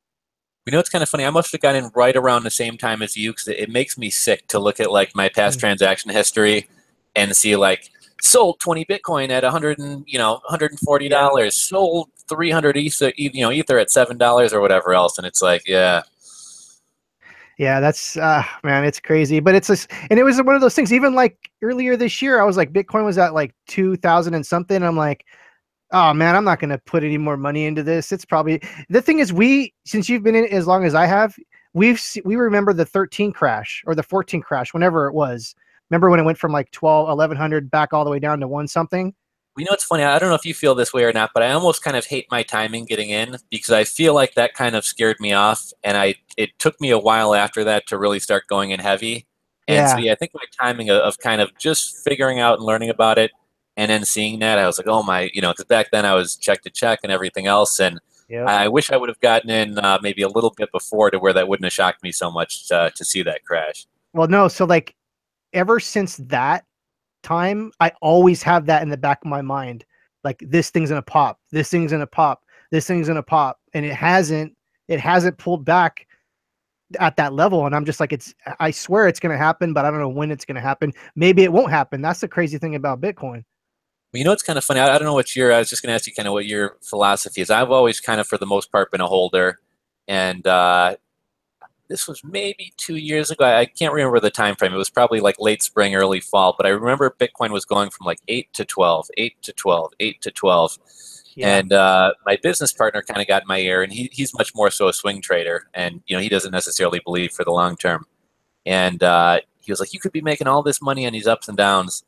It's kind of funny. I must have got in right around the same time as you because it makes me sick to look at like my past Mm. transaction history and see like sold 20 Bitcoin at 100 and Yeah. $140, sold 300 ether at $7 or whatever else, and it's like yeah. Yeah, that's man, it's crazy. But it's just, and it was one of those things. Even like earlier this year, I was like, Bitcoin was at like 2,000 and something. And I'm like, oh man, I'm not gonna put any more money into this. It's probably the thing is since you've been in it as long as I have, we remember the 13 crash or the 14 crash, whenever it was. Remember when it went from like 12, 1100 back all the way down to one something? It's funny. I don't know if you feel this way or not, but I almost kind of hate my timing getting in because I feel like that kind of scared me off, and it took me a while after that to really start going in heavy. And so Yeah. yeah, I think my timing of kind of just figuring out and learning about it, and then seeing that, I was like, oh my, because back then I was check to check and everything else, and Yep. I wish I would have gotten in maybe a little bit before to where that wouldn't have shocked me so much to see that crash. Well, no, so like ever since that time, I always have that in the back of my mind. Like this thing's gonna pop, this thing's gonna pop, this thing's gonna pop. And it hasn't pulled back at that level. And I'm just like, I swear it's gonna happen, but I don't know when it's gonna happen. Maybe it won't happen. That's the crazy thing about Bitcoin. Well, it's kind of funny. I don't know I was just going to ask you kind of what your philosophy is. I've always kind of, for the most part, been a holder. And this was maybe 2 years ago. I can't remember the time frame. It was probably like late spring, early fall. But I remember Bitcoin was going from like 8 to 12, 8 to 12, 8 to 12. Yeah. And my business partner kind of got in my ear, and he's much more so a swing trader. And, he doesn't necessarily believe for the long term. And he was like, you could be making all this money on these ups and downs.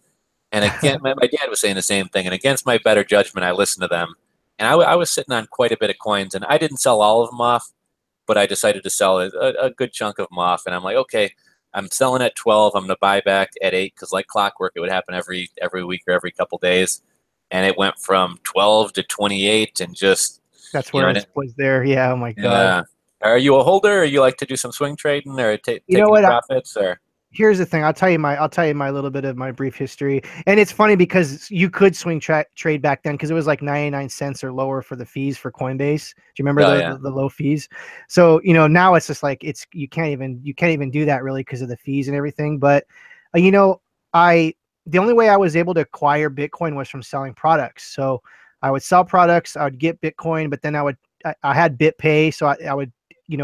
And again, my dad was saying the same thing. And against my better judgment, I listened to them. And I was sitting on quite a bit of coins, and I didn't sell all of them off, but I decided to sell a good chunk of them off. And I'm like, okay, I'm selling at 12. I'm going to buy back at 8 because, like clockwork, it would happen every week or every couple days. And it went from 12 to 28, and just That's where and it was there. Yeah. Oh my God. yeah. Are you a holder, or you like to do some swing trading, or You take know any what? profits, or? Here's the thing. I'll tell you my little bit of my brief history. And it's funny because you could trade back then because it was like 99 cents or lower for the fees for Coinbase. Do you remember Oh the, yeah. the, the low fees? So, now it's just like you can't even do that really because of the fees and everything. But you know, I the only way I was able to acquire Bitcoin was from selling products. So I would sell products, I would get Bitcoin, but then I had BitPay, so I would,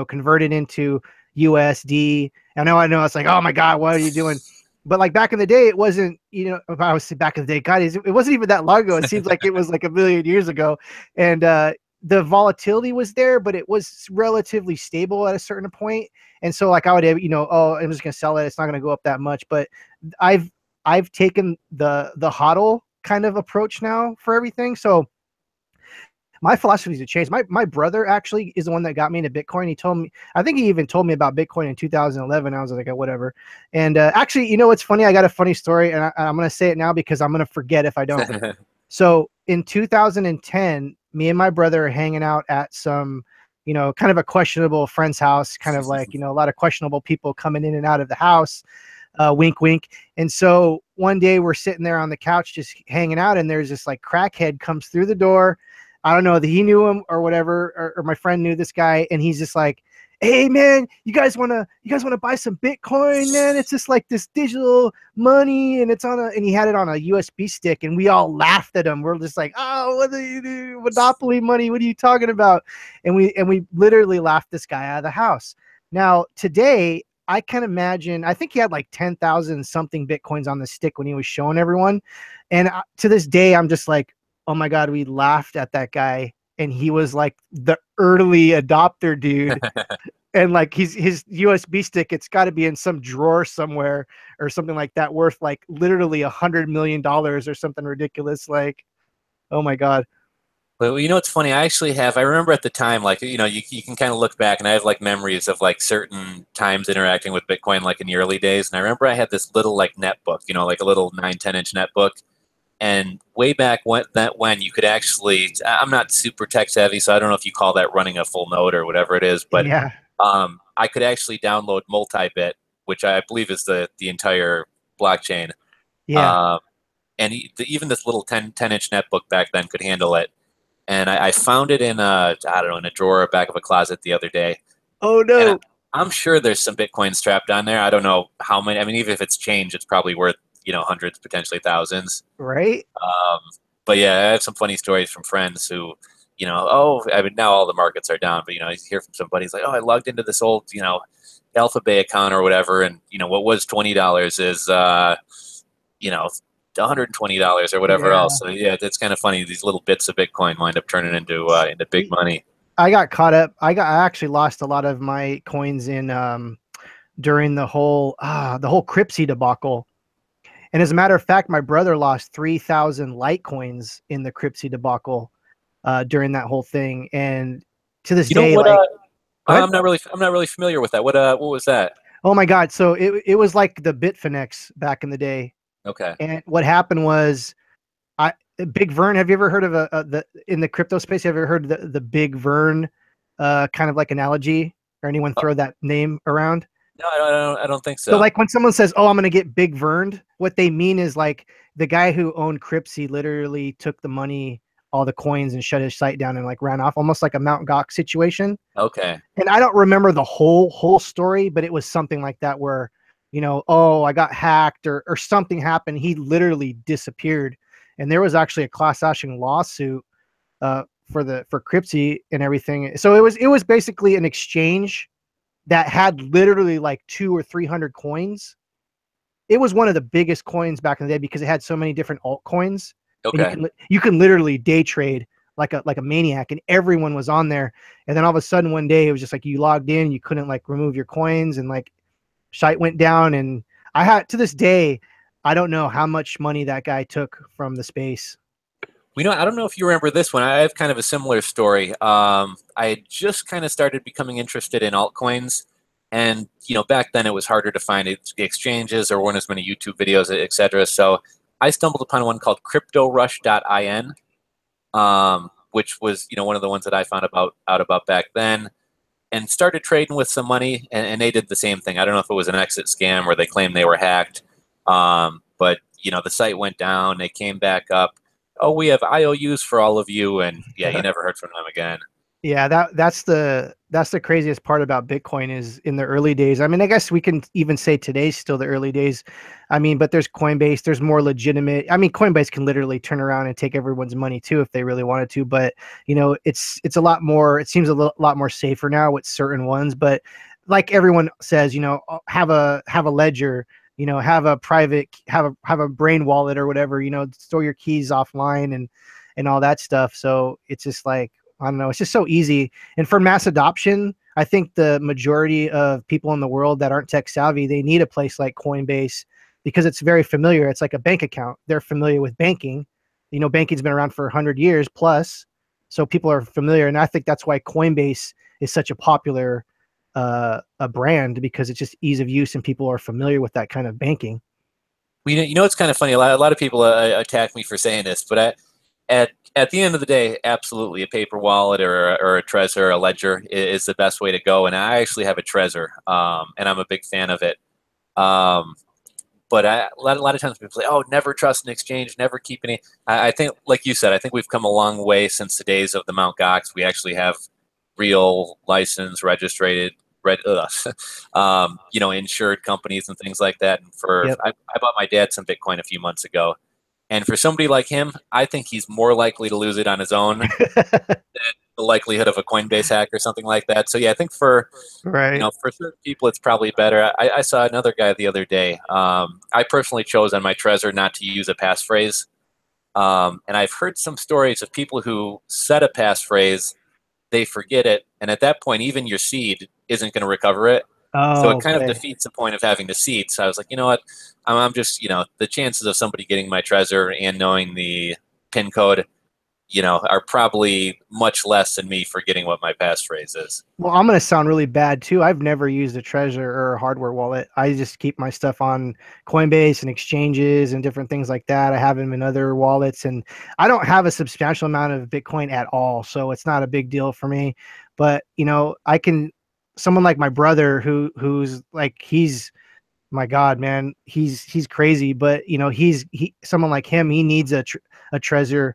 convert it into USD. I know. It's like, oh my God, what are you doing? But like back in the day, it wasn't, if I was back in the day, God, it wasn't even that long ago. It seems like it was like a million years ago. And the volatility was there, but it was relatively stable at a certain point. And so like I would, oh, I'm just going to sell it. It's not going to go up that much. But I've, I've taken the hodl kind of approach now for everything. So my philosophy has changed. My brother actually is the one that got me into Bitcoin. He told me, I think he even told me about Bitcoin in 2011. I was like, oh, whatever. And actually, what's funny? I got a funny story, and I'm going to say it now because I'm going to forget if I don't. So in 2010, me and my brother are hanging out at some, kind of a questionable friend's house, kind of like, a lot of questionable people coming in and out of the house. Wink, wink. And so one day we're sitting there on the couch just hanging out, and there's this like crackhead comes through the door. I don't know that he knew him or whatever, or my friend knew this guy, and he's just like, "Hey man, you guys wanna buy some Bitcoin, man? It's just like this digital money, and and he had it on a USB stick, and we all laughed at him. We're just like, oh, what do you do? Monopoly money? What are you talking about? And we literally laughed this guy out of the house. Now, today, I can imagine, I think he had like 10,000 something Bitcoins on the stick when he was showing everyone. And to this day, I'm just like, oh my God, we laughed at that guy. And he was like the early adopter dude. And like his USB stick, it's got to be in some drawer somewhere or something like that, worth like literally $100 million or something ridiculous. Like, oh my God. But you know what's funny? I remember at the time, like, you can kind of look back and I have like memories of like certain times interacting with Bitcoin, like in the early days. And I remember I had this little like netbook, like a little 9-10 inch netbook. And way back when you could actually, I'm not super tech savvy, so I don't know if you call that running a full node or whatever it is, but Yeah. I could actually download multi-bit, which I believe is the entire blockchain. Yeah. Um, and even this little 10-inch netbook back then could handle it. And I found it in I don't know, in a drawer back of a closet the other day. Oh And no. I'm sure there's some Bitcoin strapped on there. I don't know how many. I mean, even if it's changed, it's probably worth, hundreds, potentially thousands. Right? Um, but yeah, I have some funny stories from friends who, oh, I mean, now all the markets are down, but you hear from somebody who's like, oh, I logged into this old, Alpha Bay account or whatever, and what was $20 is, you know, $120 or whatever Yeah. else. So yeah, it's kind of funny. These little bits of Bitcoin wind up turning into big money. I got caught up. I actually lost a lot of my coins in during the whole Cripsy debacle. And as a matter of fact, my brother lost 3,000 Litecoins in the Cripsy debacle during that whole thing. And to this You know day, what? like, what? I'm not really familiar with that. What was that? Oh my God! So it was like the Bitfinex back in the day. Okay. And what happened was, I Big Vern. Have you ever heard of the in the crypto space? Have you ever heard the Big Vern kind of like analogy, or anyone Uh, throw that name around? no, I don't think So so. like when someone says, "Oh, I'm gonna get big verned," what they mean is like the guy who owned Cripsy literally took the money, all the coins, and shut his site down and like ran off, almost like a Mount Gox situation. Okay. And I don't remember the whole story, but it was something like that where, oh, I got hacked or something happened. He literally disappeared, and there was actually a class action lawsuit for Cripsy and everything. So it was basically an exchange that had literally like 200 or 300 coins. It was one of the biggest coins back in the day because it had so many different altcoins, and you Okay. can you can literally day trade like a maniac, and everyone was on there. And then all of a sudden one day it was just like you logged in, you couldn't like remove your coins, and like site went down. And I had to this day, I don't know how much money that guy took from the space. I don't know if you remember this one. I have kind of a similar story. I had just kind of started becoming interested in altcoins, and back then it was harder to find exchanges or weren't as many YouTube videos, etc. So I stumbled upon one called CryptoRush.in, which was one of the ones that I found out about back then, and started trading with some money, and they did the same thing. I don't know if it was an exit scam or they claimed they were hacked, but the site went down. They came back up. Oh, we have IOUs for all of you, and yeah, you never heard from them again. Yeah, that's the craziest part about Bitcoin is in the early days. I mean, I guess we can even say today's still the early days. I mean, but there's Coinbase, there's more legitimate. I mean, Coinbase can literally turn around and take everyone's money too if they really wanted to, but it's a lot more, it seems lot more safer now with certain ones, but like everyone says, have a ledger, have a private have a brain wallet or whatever, store your keys offline and all that stuff. So it's just like, I don't know. It's just so easy. And for mass adoption, I think the majority of people in the world that aren't tech savvy, they need a place like Coinbase because it's very familiar. It's like a bank account. They're familiar with banking. Banking's been around for 100 years plus. So people are familiar. And I think that's why Coinbase is such a popular a brand, because it's just ease of use and people are familiar with that kind of banking. It's kind of funny. A lot of people attack me for saying this, but at the end of the day, absolutely, a paper wallet or a Trezor, a ledger is the best way to go. And I actually have a Trezor, and I'm a big fan of it. Um, but a lot of times people say, "Oh, never trust an exchange, never keep any." I think, like you said, I think we've come a long way since the days of the Mount Gox. We actually have real license, registered, insured companies and things like that. And Yep. I bought my dad some Bitcoin a few months ago, and for somebody like him, I think he's more likely to lose it on his own than the likelihood of a Coinbase hack or something like that. So yeah, I think for Right. for certain people, it's probably better. I saw another guy the other day. I personally chose on my Trezor not to use a passphrase, and I've heard some stories of people who set a passphrase, they forget it, and at that point, even your seed isn't going to recover it. So it Oh, kind of okay. defeats the point of having the seed. So I was like, you know what? I'm just, the chances of somebody getting my Trezor and knowing the PIN code, are probably much less than me forgetting what my passphrase is. Well, I'm gonna sound really bad too. I've never used a Treasure or a hardware wallet. I just keep my stuff on Coinbase and exchanges and different things like that. I have them in other wallets, and I don't have a substantial amount of Bitcoin at all, so it's not a big deal for me. But I can someone like my brother who's like my God, man, he's crazy. But he someone like him, he needs a Trezor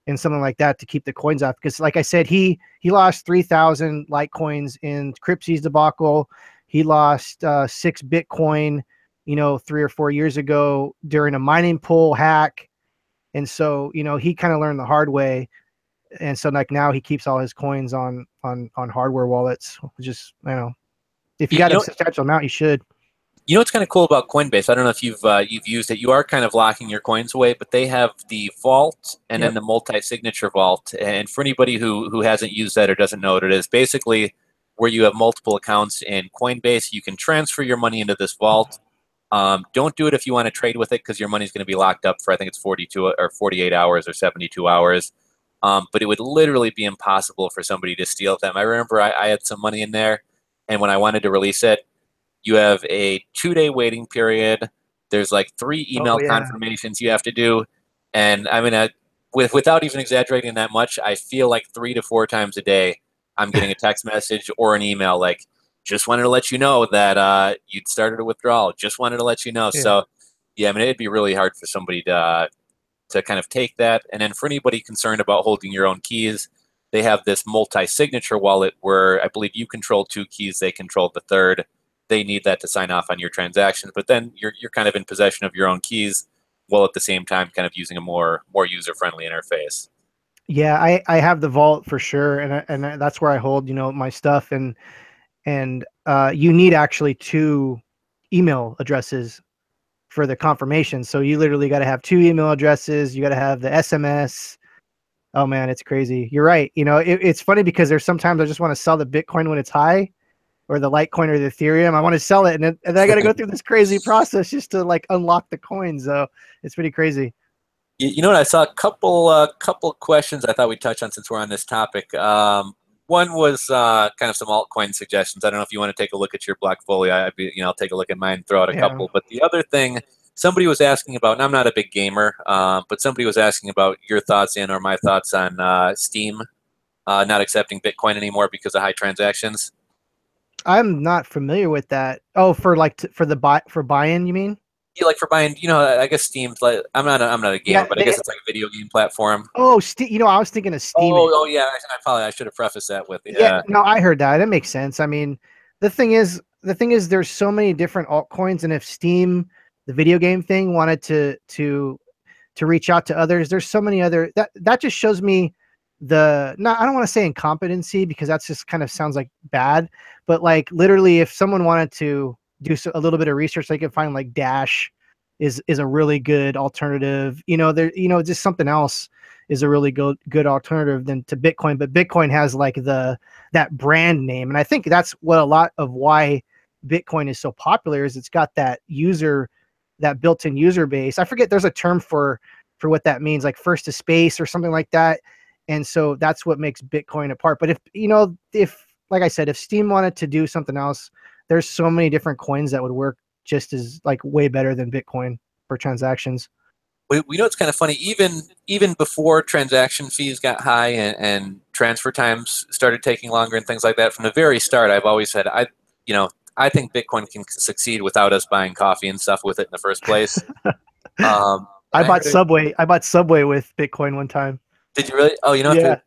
and something like that to keep the coins off. Because, like I said, he lost 3,000 Litecoins in Crypt's debacle. He lost 6 Bitcoin, 3 or 4 years ago during a mining pool hack. And so, he kind of learned the hard way. And so, like, now he keeps all his coins on hardware wallets. Which is, if you You, got you a know, substantial amount, you should. You know what's kind of cool about Coinbase? I don't know if you've used it. You are kind of locking your coins away, but they have the vault and then Yep. the multi-signature vault. And for anybody who hasn't used that or doesn't know what it is, basically where you have multiple accounts in Coinbase, you can transfer your money into this vault. Don't do it if you want to trade with it because your money's going to be locked up for I think it's 42 or 48 hours or 72 hours. But it would literally be impossible for somebody to steal them. I remember I had some money in there, and when I wanted to release it, you have a 2-day waiting period. There's like 3 Oh email yeah. confirmations you have to do. And I mean, without even exaggerating that much, I feel like 3 to 4 times a day, I'm getting a text message or an email like, just wanted to let you know that you'd started a withdrawal. Just wanted to let you know. Yeah. So, yeah, I mean, it'd be really hard for somebody to kind of take that. And then for anybody concerned about holding your own keys, they have this multi-signature wallet where I believe you control 2 keys, they control the third. They need that to sign off on your transactions, but then you're kind of in possession of your own keys, while at the same time kind of using a more user friendly interface. Yeah, I have the vault for sure, and that's where I hold my stuff, and you need actually 2 email addresses for the confirmation. So you literally got to have 2 email addresses. You got to have the SMS. Oh man, it's crazy. You're right. It's funny because there's sometimes I just want to sell the Bitcoin when it's high, or the Litecoin or the Ethereum. I want to sell it, and then I got to go through this crazy process just to like unlock the coins. So it's pretty crazy. You know what? I saw a couple questions I thought we'd touch on since we're on this topic. One was kind of some altcoin suggestions. I don't know if you want to take a look at your Blockfolio. I'll take a look at mine, throw out a Yeah. couple. But the other thing somebody was asking about, and I'm not a big gamer, but somebody was asking about your thoughts or my thoughts on Steam not accepting Bitcoin anymore because of high transactions. I'm not familiar with that. Oh, for like for the buy-in, you mean? Yeah, like for buying, I guess Steam's like I'm not a gamer, Yeah, but I they. guess it's like a video game platform. Oh, I was thinking of Steam. Oh yeah, I should have prefaced that with Yeah, yeah. no, I heard that. That makes sense. I mean, the thing is, there's so many different altcoins, and if Steam, the video game thing, wanted to reach out to others, there's so many other that just shows me the not. I don't want to say incompetency because that's just kind of sounds like bad, but like literally, if someone wanted to do a little bit of research, they could find like Dash is a really good alternative. Just something else is a really good alternative than to Bitcoin. But Bitcoin has like that brand name, and I think that's what a lot of why Bitcoin is so popular is it's got that built-in user base. I forget there's a term for what that means, like first to space or something like that. And so that's what makes Bitcoin apart. But if like I said, if Steam wanted to do something else, there's so many different coins that would work just as like way better than Bitcoin for transactions. We know it's kind of funny. Even before transaction fees got high and transfer times started taking longer and things like that, from the very start, I've always said I think Bitcoin can succeed without us buying coffee and stuff with it in the first place. And I I bought heard it. Subway. I bought Subway with Bitcoin one time. Did you really? Oh, Yeah.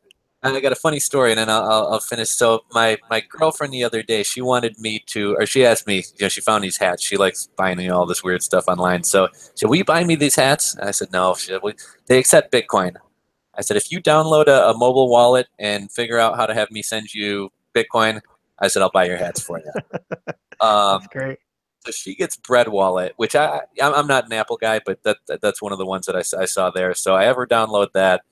I got a funny story, and then I'll finish. So my girlfriend the other day, she wanted me to, or she asked me, she found these hats. She likes buying all this weird stuff online. So she said, "Will you buy me these hats?" And I said, "No." She said, "Well, they accept Bitcoin." I said, if you download a mobile wallet and figure out how to have me send you Bitcoin, I said, I'll buy your hats for you. That's Um, great. so she gets Bread Wallet, which I'm not an Apple guy, but that's one of the ones that I saw there. So I have her download that.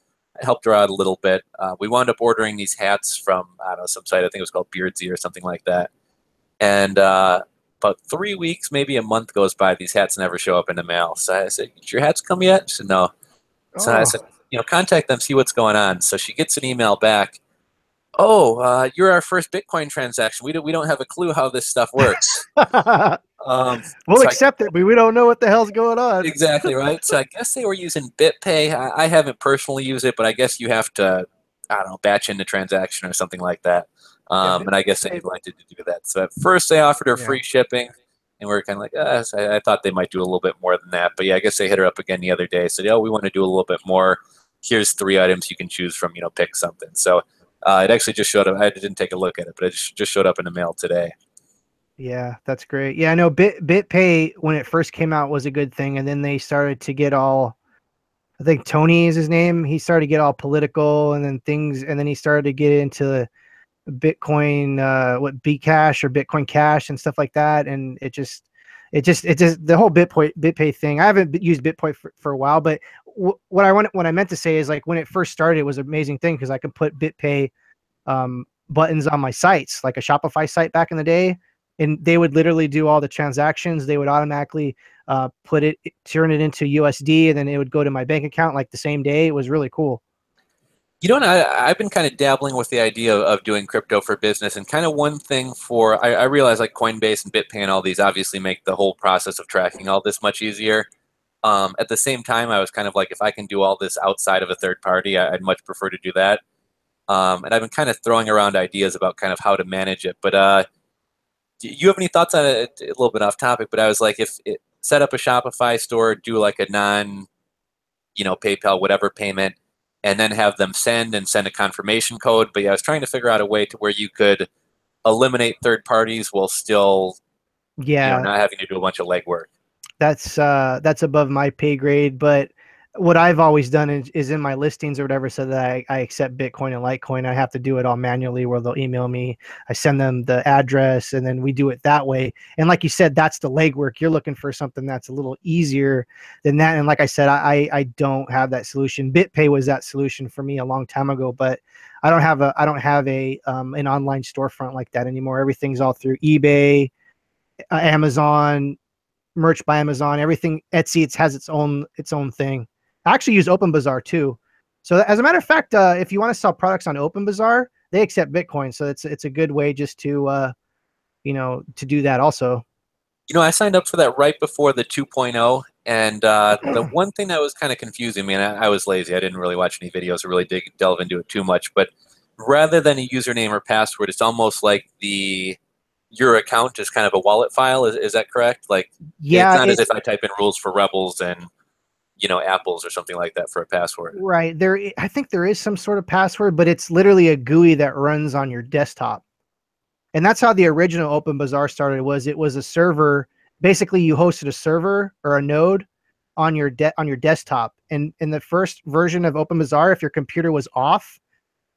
I helped her out a little bit. We wound up ordering these hats from, I don't know, some site. I think it was called Beardsy or something like that. And about 3 weeks, maybe a month goes by. These hats never show up in the mail. So I said, "Did your hats come yet?" She said, "No." So I Oh. said, contact them, see what's going on. So she gets an email back. Oh, you're our first Bitcoin transaction. We don't have a clue how this stuff works. Um, We'll so I accept it, but we don't know what the hell's going on. exactly right. So I guess they were using BitPay. I haven't personally used it, but I guess you have to, I don't know, batch in the transaction or something like that. Yeah, And I guess they BitPay, elected to do that. So at first they offered her yeah. free shipping, and we were kind of like, so I thought they might do a little bit more than that. But yeah, I guess they hit her up again the other day. Said, oh, we want to do a little bit more. Here's 3 items you can choose from. Pick something. So it actually just showed up. I didn't take a look at it, but it just showed up in the mail today. Yeah, that's great. Yeah, I know BitPay when it first came out was a good thing, and then they started to get all. I think Tony is his name. He started to get all political, and then things, and then he started to get into Bitcoin, what Bcash or Bitcoin Cash and stuff like that, and it just the whole BitPay thing. I haven't used BitPay for a while, but what I meant to say is like when it first started, it was an amazing thing because I could put BitPay buttons on my sites, like a Shopify site back in the day, and they would literally do all the transactions. They would automatically turn it into USD, and then it would go to my bank account like the same day. It was really cool. I've been kind of dabbling with the idea of doing crypto for business, and kind of one thing I realize like Coinbase and BitPay and all these obviously make the whole process of tracking all this much easier. At the same time, I was kind of like, if I can do all this outside of a third party, I'd much prefer to do that. And I've been kind of throwing around ideas about kind of how to manage it. But do you have any thoughts on it? A little bit off topic, but I was like, if it, set up a Shopify store, do like a PayPal, whatever payment, and then have them send a confirmation code. But yeah, I was trying to figure out a way to where you could eliminate third parties while still, Yeah, not having to do a bunch of legwork. that's above my pay grade. But what I've always done is in my listings or whatever, so that I accept Bitcoin and Litecoin. I have to do it all manually, where they'll email me. I send them the address, and then we do it that way. And like you said, that's the legwork. You're looking for something that's a little easier than that. And like I said, I don't have that solution. BitPay was that solution for me a long time ago, but I don't have a an online storefront like that anymore. Everything's all through eBay, Amazon, merch by Amazon, everything. Etsy, it has its own thing. I actually use OpenBazaar too. So as a matter of fact, if you want to sell products on OpenBazaar, they accept Bitcoin. So it's a good way just to to do that also. I signed up for that right before the 2.0, and the one thing that was kind of confusing me, and I was lazy, I didn't really watch any videos or really delve into it too much, but rather than a username or password, it's almost like your account is kind of a wallet file. Is that correct? Like, it's Yeah, not as if I type in rules for rebels and apples or something like that for a password. right. I think there is some sort of password, but it's literally a GUI that runs on your desktop. And that's how the original OpenBazaar started. It was a server. Basically, you hosted a server or a node on your desktop. And in the first version of OpenBazaar, if your computer was off,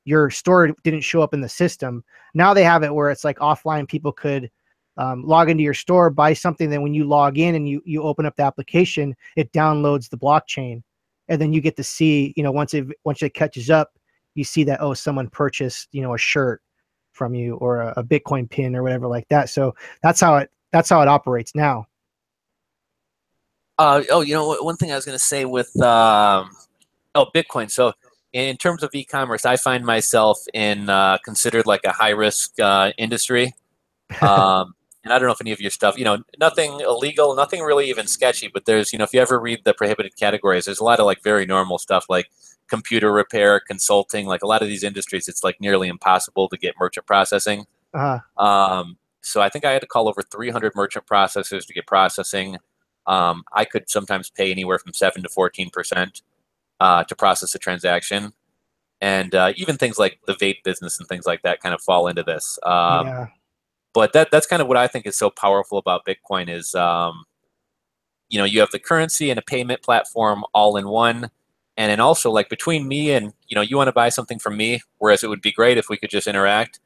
your store didn't show up in the system. Now they have it where it's like offline. People could log into your store, buy something. Then when you log in and you open up the application, it downloads the blockchain, and then you get to see, once it catches up, you see that, oh, someone purchased a shirt from you, or a Bitcoin pin or whatever like that. So that's how it operates now. One thing I was going to say with Bitcoin. So in terms of e-commerce, I find myself in considered like a high risk industry. And I don't know if any of your stuff, nothing illegal, nothing really even sketchy, but there's, if you ever read the prohibited categories, there's a lot of like very normal stuff like computer repair, consulting, like a lot of these industries, it's like nearly impossible to get merchant processing. uh, So I think I had to call over 300 merchant processors to get processing. I could sometimes pay anywhere from 7 to 14% to process a transaction. And even things like the vape business and things like that kind of fall into this. yeah, But that's kind of what I think is so powerful about Bitcoin is, you have the currency and a payment platform all in one. And then also, like, between me and, you want to buy something from me, whereas it would be great if we could just interact.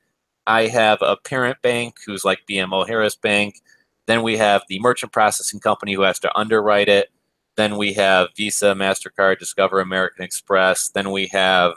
I have a parent bank who's like BMO Harris Bank. Then we have the merchant processing company who has to underwrite it. Then we have Visa, MasterCard, Discover, American Express. Then we have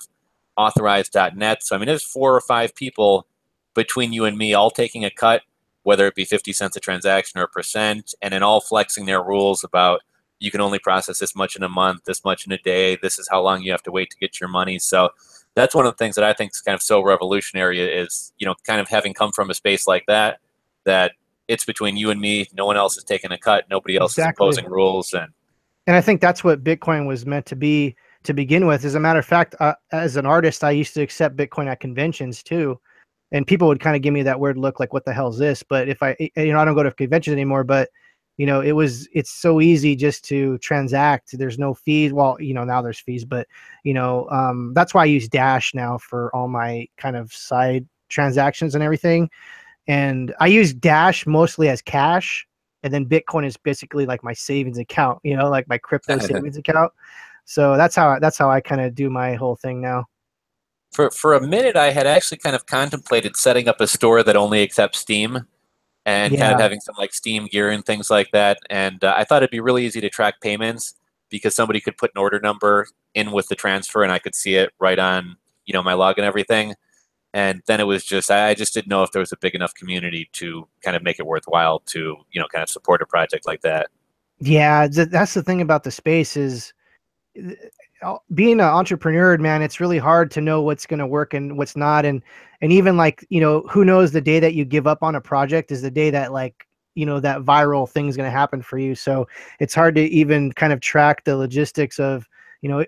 Authorize.net. So, I mean, there's 4 or 5 people between you and me all taking a cut, whether it be 50 cents a transaction or a percent, and then all flexing their rules about you can only process this much in a month, this much in a day, this is how long you have to wait to get your money. So that's one of the things that I think is kind of so revolutionary is, kind of having come from a space like that, that it's between you and me. No one else is taking a cut. Nobody else is Exactly. imposing rules. And I think that's what Bitcoin was meant to be to begin with. As a matter of fact, as an artist, I used to accept Bitcoin at conventions too. And people would kind of give me that weird look like, what the hell is this? But if I, I don't go to conventions anymore, but it's so easy just to transact. There's no fees. Well, now there's fees, but that's why I use Dash now for all my kind of side transactions and everything. And I use Dash mostly as cash, and then Bitcoin is basically like my savings account, like my crypto savings account. So that's how I kind of do my whole thing now. For a minute, I had actually kind of contemplated setting up a store that only accepts Steam and kind of Yeah. having some like Steam gear and things like that. And I thought it'd be really easy to track payments because somebody could put an order number in with the transfer and I could see it right on, my log and everything. And then it was just, I just didn't know if there was a big enough community to kind of make it worthwhile to, kind of support a project like that. Yeah, that's the thing about the space is being an entrepreneur, man. It's really hard to know what's going to work and what's not. And even like, who knows, the day that you give up on a project is the day that, like, that viral thing is going to happen for you. So it's hard to even kind of track the logistics of,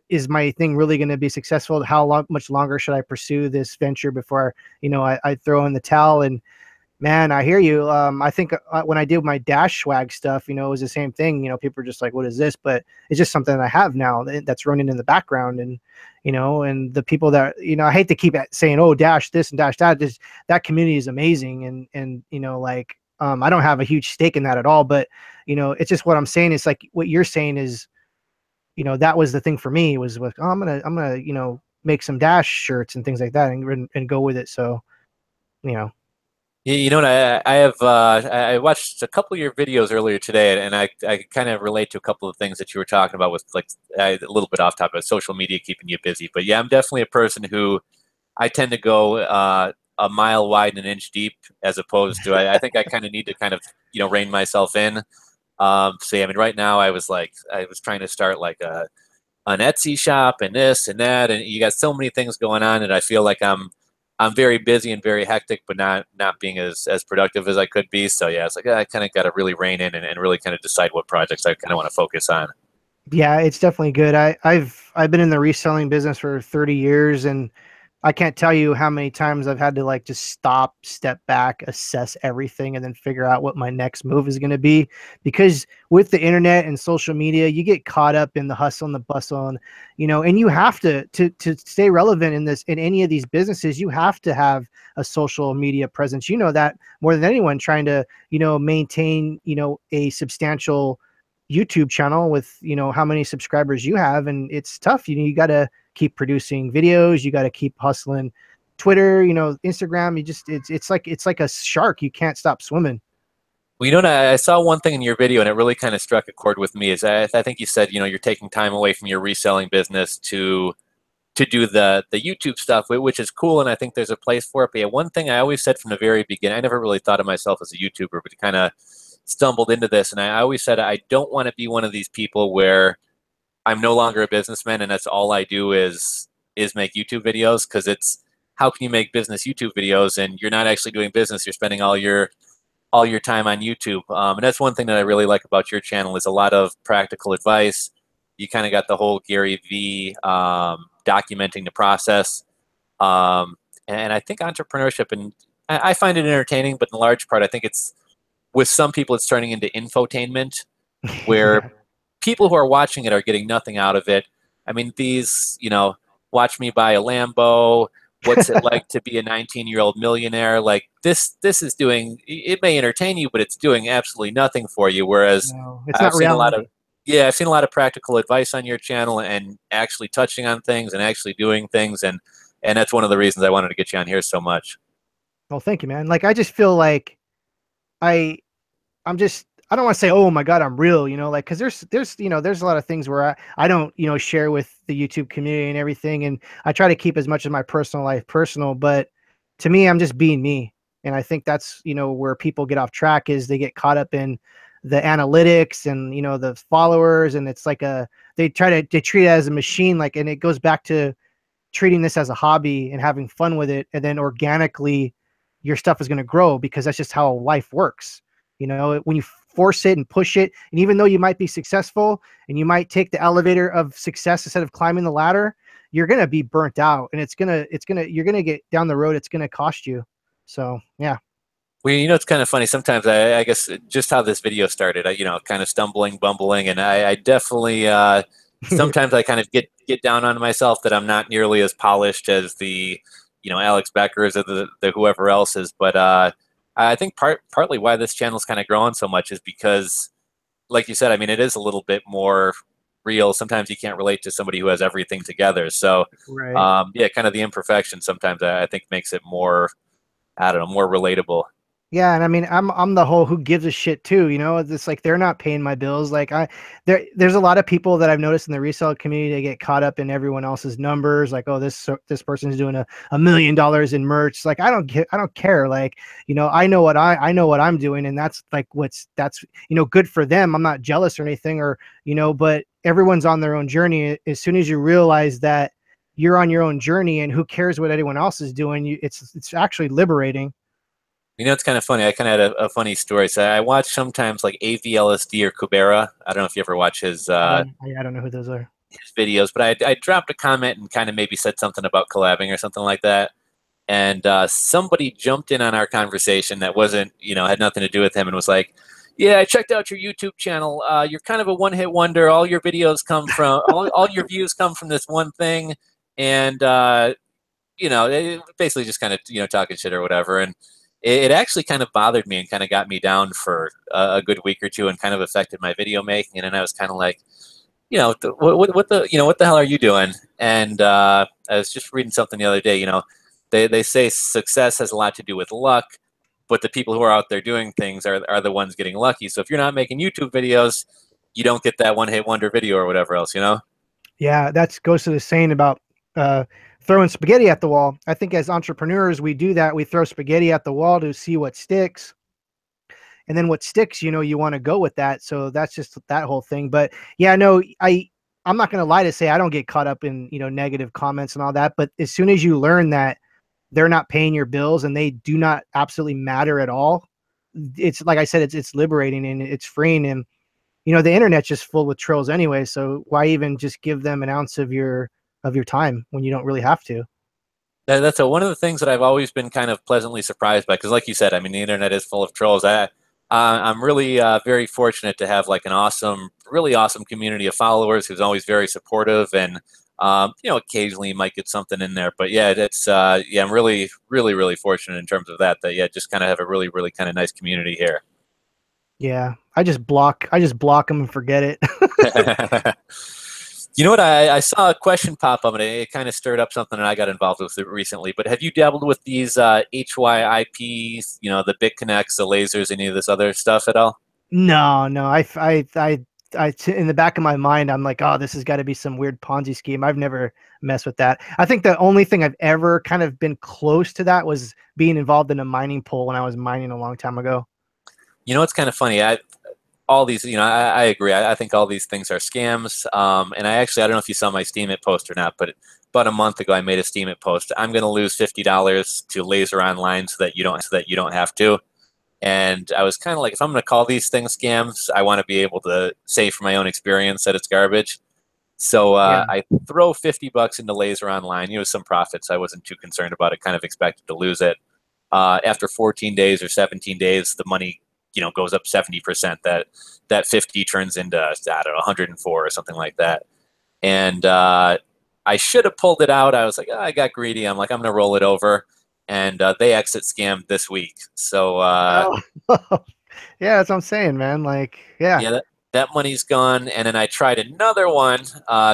is my thing really going to be successful? How much longer should I pursue this venture before, I throw in the towel? And man, I hear you. I think when I did my Dash swag stuff, it was the same thing. People are just like, "What is this?" But it's just something I have now that's running in the background, and and the people that I hate to keep saying, "Oh, Dash this and Dash that." Just that community is amazing, and like I don't have a huge stake in that at all, but it's just what I'm saying. It's like what you're saying is, that was the thing for me was like, oh, I'm gonna make some Dash shirts and things like that, and go with it. So you know. You know what? I have I watched a couple of your videos earlier today, and I kind of relate to a couple of things that you were talking about with like a little bit off topic of social media keeping you busy. But yeah, I'm definitely a person who I tend to go a mile wide and an inch deep, as opposed to I think I kind of need to kind of rein myself in. So yeah, I mean, right now I was trying to start like an Etsy shop and this and that, and you got so many things going on, and I feel like I'm very busy and very hectic, but not being as productive as I could be. So yeah, it's like I kind of got to really rein in and really kind of decide what projects I kind of want to focus on. Yeah, it's definitely good. I've been in the reselling business for 30 years, and I can't tell you how many times I've had to like just stop, step back, assess everything, and then figure out what my next move is going to be. Because with the internet and social media, you get caught up in the hustle and the bustle, and and you have to stay relevant in any of these businesses. You have to have a social media presence. You know that more than anyone, trying to maintain a substantial YouTube channel with how many subscribers you have, and it's tough. You got to keep producing videos, you got to keep hustling Twitter, Instagram. It's like a shark, you can't stop swimming. Well, I saw one thing in your video, and it really kind of struck a chord with me. Is I think you said you're taking time away from your reselling business to do the YouTube stuff, which is cool, and I think there's a place for it. But yeah, one thing I always said from the very beginning, I never really thought of myself as a YouTuber, but kind of stumbled into this, and I always said I don't want to be one of these people where I'm no longer a businessman and that's all I do is make YouTube videos, because it's how can you make business YouTube videos and you're not actually doing business? You're spending all your time on YouTube, and that's one thing that I really like about your channel is a lot of practical advice. You kind of got the whole Gary V documenting the process, and I think entrepreneurship, and I find it entertaining, but in large part, I think it's with some people it's turning into infotainment, where Yeah. people who are watching it are getting nothing out of it. I mean, these, watch me buy a Lambo. What's it like to be a 19-year-old millionaire? Like this is doing. It may entertain you, but it's doing absolutely nothing for you. Whereas No, it's I've not seen a lot of reality. Yeah, I've seen a lot of practical advice on your channel and actually touching on things and actually doing things, and that's one of the reasons I wanted to get you on here so much. Well, thank you, man. Like I just feel like I I'm just I don't want to say, oh my God, I'm real, like because there's there's a lot of things where I don't share with the YouTube community and everything, and I try to keep as much of my personal life personal. But to me, I'm just being me, and I think that's where people get off track is they get caught up in the analytics and the followers, and it's like they treat it as a machine, like, and it goes back to treating this as a hobby and having fun with it, and then organically your stuff is going to grow because that's just how life works. When you force it and push it, and even though you might be successful and you might take the elevator of success instead of climbing the ladder, you're going to be burnt out, and you're going to get down the road, it's going to cost you. So yeah. Well, it's kind of funny. Sometimes I guess just how this video started, kind of stumbling, bumbling, and I definitely sometimes I kind of get down on myself that I'm not nearly as polished as the, Alex Beckers or the whoever else is. But I think partly why this channel's kind of growing so much is because, like you said, I mean, it is a little bit more real. Sometimes you can't relate to somebody who has everything together. So Right. yeah, kind of the imperfection sometimes I think makes it more, I don't know, more relatable. Yeah, and I mean, I'm the whole who gives a shit too. It's like they're not paying my bills. Like there's a lot of people that I've noticed in the resale community. They get caught up in everyone else's numbers. Like, oh, this person's doing $1 million in merch. Like, I don't care. Like, I know what I'm doing, and that's like that's good for them. I'm not jealous or anything, or but everyone's on their own journey. As soon as you realize that you're on your own journey, and who cares what anyone else is doing, it's actually liberating. It's kind of funny. I kind of had a funny story. So I watch sometimes like AVLSD or Kubera. I don't know if you ever watch I don't know who those are. his videos, but I dropped a comment and kind of maybe said something about collabing or something like that. And somebody jumped in on our conversation that wasn't, had nothing to do with him and was like, yeah, I checked out your YouTube channel. You're kind of a one-hit wonder. All your videos come from, all your views come from this one thing. And, basically just kind of, talking shit or whatever. And it actually kind of bothered me and kind of got me down for a good week or two and kind of affected my video making. And then I was kind of like, what the hell are you doing? And I was just reading something the other day. They say success has a lot to do with luck, but the people who are out there doing things are the ones getting lucky. So if you're not making YouTube videos, you don't get that one hit wonder video or whatever else. Yeah, that goes to the saying about uh, throwing spaghetti at the wall. I think as entrepreneurs, we do that. We throw spaghetti at the wall to see what sticks. And then what sticks, you want to go with that. So that's just that whole thing. But yeah, no, I'm not going to lie to say I don't get caught up in, negative comments and all that. But as soon as you learn that they're not paying your bills and they do not absolutely matter at all, it's like I said, it's liberating and it's freeing. And the internet's just full with trolls anyway. So why even just give them an ounce of your time when you don't really have to? That's one of the things that I've always been kind of pleasantly surprised by, because like you said, I mean, the internet is full of trolls. I'm really very fortunate to have like an awesome, really awesome community of followers who's always very supportive, and occasionally you might get something in there, but yeah, it's yeah, I'm really, really, really fortunate in terms of that. That yeah, just kind of have a really, really kind of nice community here. Yeah, I just block them and forget it. You know what? I saw a question pop up and it kind of stirred up something and I got involved with it recently. But have you dabbled with these HYIPs, the BitConnects, the lasers, any of this other stuff at all? No, no. In the back of my mind, I'm like, oh, this has got to be some weird Ponzi scheme. I've never messed with that. I think the only thing I've ever kind of been close to that was being involved in a mining pool when I was mining a long time ago. It's kind of funny. All these, I agree. I think all these things are scams. And I don't know if you saw my Steemit post or not, but about a month ago, I made a Steemit post. I'm going to lose $50 to laser online so that you don't have to. And I was kind of like, if I'm going to call these things scams, I want to be able to say from my own experience that it's garbage. So Yeah. I throw $50 into laser online. Some profits. I wasn't too concerned about it. Kind of expected to lose it. After 14 days or 17 days, the money goes up 70%. That 50 turns into, I don't know, 104 or something like that. And I should have pulled it out. I was like, oh, I got greedy. I'm like, I'm gonna roll it over. And they exit scammed this week. So Oh, yeah, that's what I'm saying, man. Like, yeah. yeah, that money's gone. And then I tried another one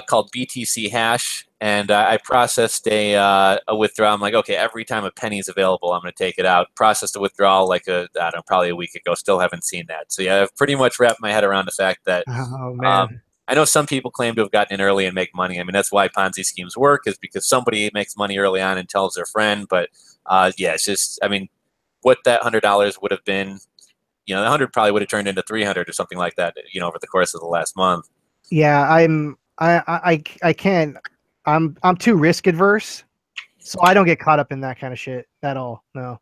called BTC Hash, and I processed a withdrawal. I'm like, okay, every time a penny is available, I'm going to take it out. Processed a withdrawal like I don't know, probably a week ago. Still haven't seen that. So yeah, I've pretty much wrapped my head around the fact that Oh um, man. I know some people claim to have gotten in early and make money. I mean, that's why Ponzi schemes work, is because somebody makes money early on and tells their friend. But yeah, it's just, I mean, what that $100 would have been, the 100 probably would have turned into 300 or something like that, over the course of the last month. Yeah, I can't. I'm too risk adverse, so I don't get caught up in that kind of shit at all. No.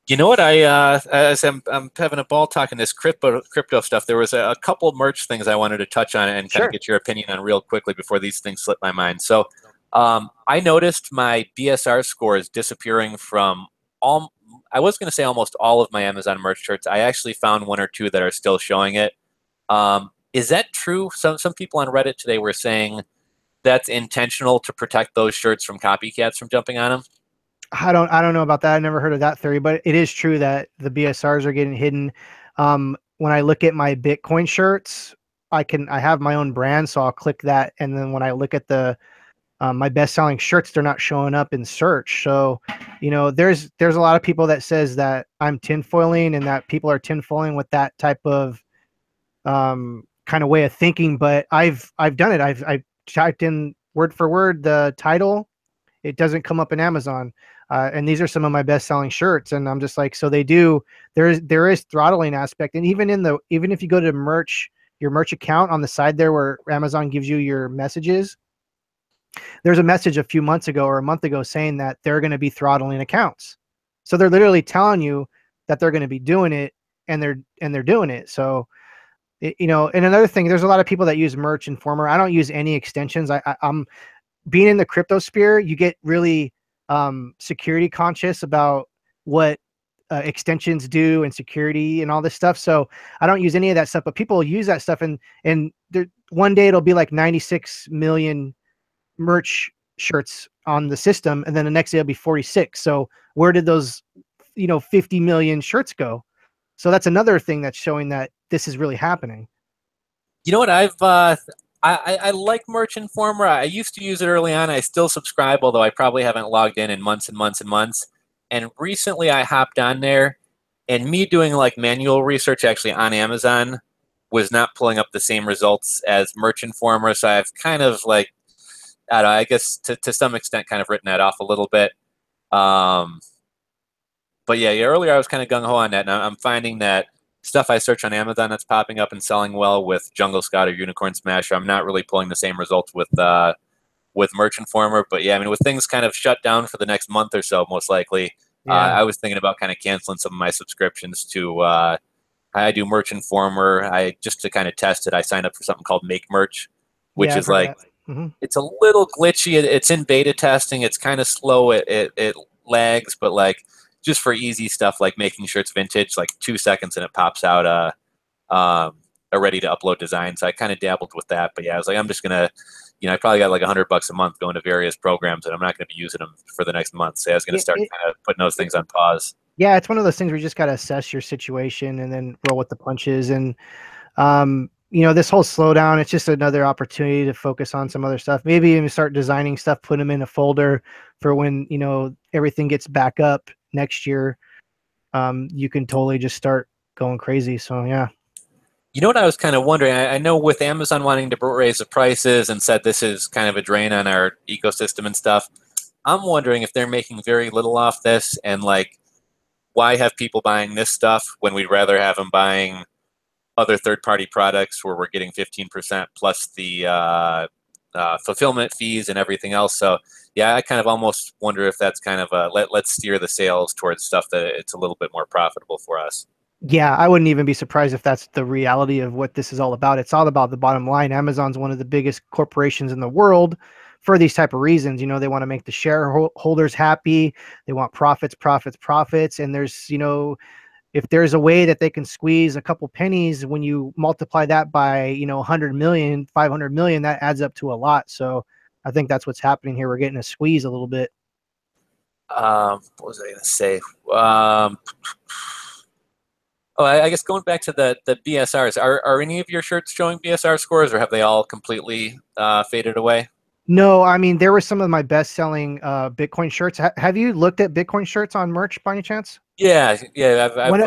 You know what? As I'm having a ball talking this crypto stuff. There was a couple merch things I wanted to touch on and kind of Sure. get your opinion on real quickly before these things slip my mind. So, I noticed my BSR score is disappearing from all. I was going to say almost all of my Amazon merch shirts. I actually found one or two that are still showing it. Is that true? Some people on Reddit today were saying that's intentional to protect those shirts from copycats from jumping on them. I don't know about that. I never heard of that theory, but it is true that the BSRs are getting hidden. When I look at my Bitcoin shirts, I have my own brand, so I'll click that, and then when I look at the my best selling shirts, they're not showing up in search. So, there's a lot of people that says that I'm tinfoiling and that people are tinfoiling with that type of kind of way of thinking. But I've done it. I've typed in word for word the title. It doesn't come up in Amazon. And these are some of my best selling shirts. And I'm just like, so they do, there is throttling aspect. And even if you go to your merch account on the side there where Amazon gives you your messages, there's a message a few months ago or a month ago saying that they're going to be throttling accounts. So they're literally telling you that they're going to be doing it, and they're doing it. So, and another thing, there's a lot of people that use Merch Informer. I don't use any extensions. I'm being in the crypto sphere, you get really security conscious about what extensions do and security and all this stuff. So I don't use any of that stuff, but people use that stuff, and one day it'll be like 96 million merch shirts on the system, and then the next day it'll be 46. So where did those 50 million shirts go? So that's another thing that's showing that this is really happening. You know what? I like Merch Informer. I used to use it early on. I still subscribe, although I probably haven't logged in months and months and months. And recently I hopped on there, and me doing like manual research actually on Amazon was not pulling up the same results as Merch Informer. So I've kind of like, I don't know, I guess to some extent kind of written that off a little bit. Um, but yeah, earlier I was kind of gung ho on that, and I'm finding that stuff I search on Amazon that's popping up and selling well with Jungle Scout or Unicorn Smasher, I'm not really pulling the same results with Merch Informer. But yeah, I mean, with things kind of shut down for the next month or so, most likely, Yeah. I was thinking about kind of canceling some of my subscriptions to. I do Merch Informer. I just to kind of test it. I signed up for something called Make Merch, which Yeah, I've is heard of like that. Hmm. it's a little glitchy. It's in beta testing. It's kind of slow. It lags, but like just for easy stuff like making sure it's vintage, like 2 seconds and it pops out a ready to upload design. So I kind of dabbled with that, but yeah, I was like, I'm just gonna, I probably got like $100 a month going to various programs, and I'm not going to be using them for the next month. So I was going to Yeah, start kind of putting those things on pause. yeah, it's one of those things where you just got to assess your situation and then roll with the punches. And this whole slowdown, it's just another opportunity to focus on some other stuff. Maybe even start designing stuff, put them in a folder for when everything gets back up next year. You can totally just start going crazy. So yeah. You know what I was kind of wondering? I know with Amazon wanting to raise the prices and said this is kind of a drain on our ecosystem and stuff. I'm wondering if they're making very little off this, and like, why have people buying this stuff when we'd rather have them buying other third-party products where we're getting 15% plus the fulfillment fees and everything else. So yeah, I kind of almost wonder if that's kind of a let's steer the sales towards stuff that it's a little bit more profitable for us. Yeah, I wouldn't even be surprised if that's the reality of what this is all about. It's all about the bottom line. Amazon's one of the biggest corporations in the world for these type of reasons. They want to make the shareholders happy. They want profits, profits, profits. And if there's a way that they can squeeze a couple pennies, when you multiply that by, 100 million, 500 million, that adds up to a lot. So I think that's what's happening here. We're getting a squeeze a little bit. What was I going to say? Um, Oh, I guess going back to the BSRs, are any of your shirts showing BSR scores, or have they all completely faded away? No, I mean there were some of my best selling Bitcoin shirts. Have you looked at Bitcoin shirts on merch by any chance? Yeah, yeah, One,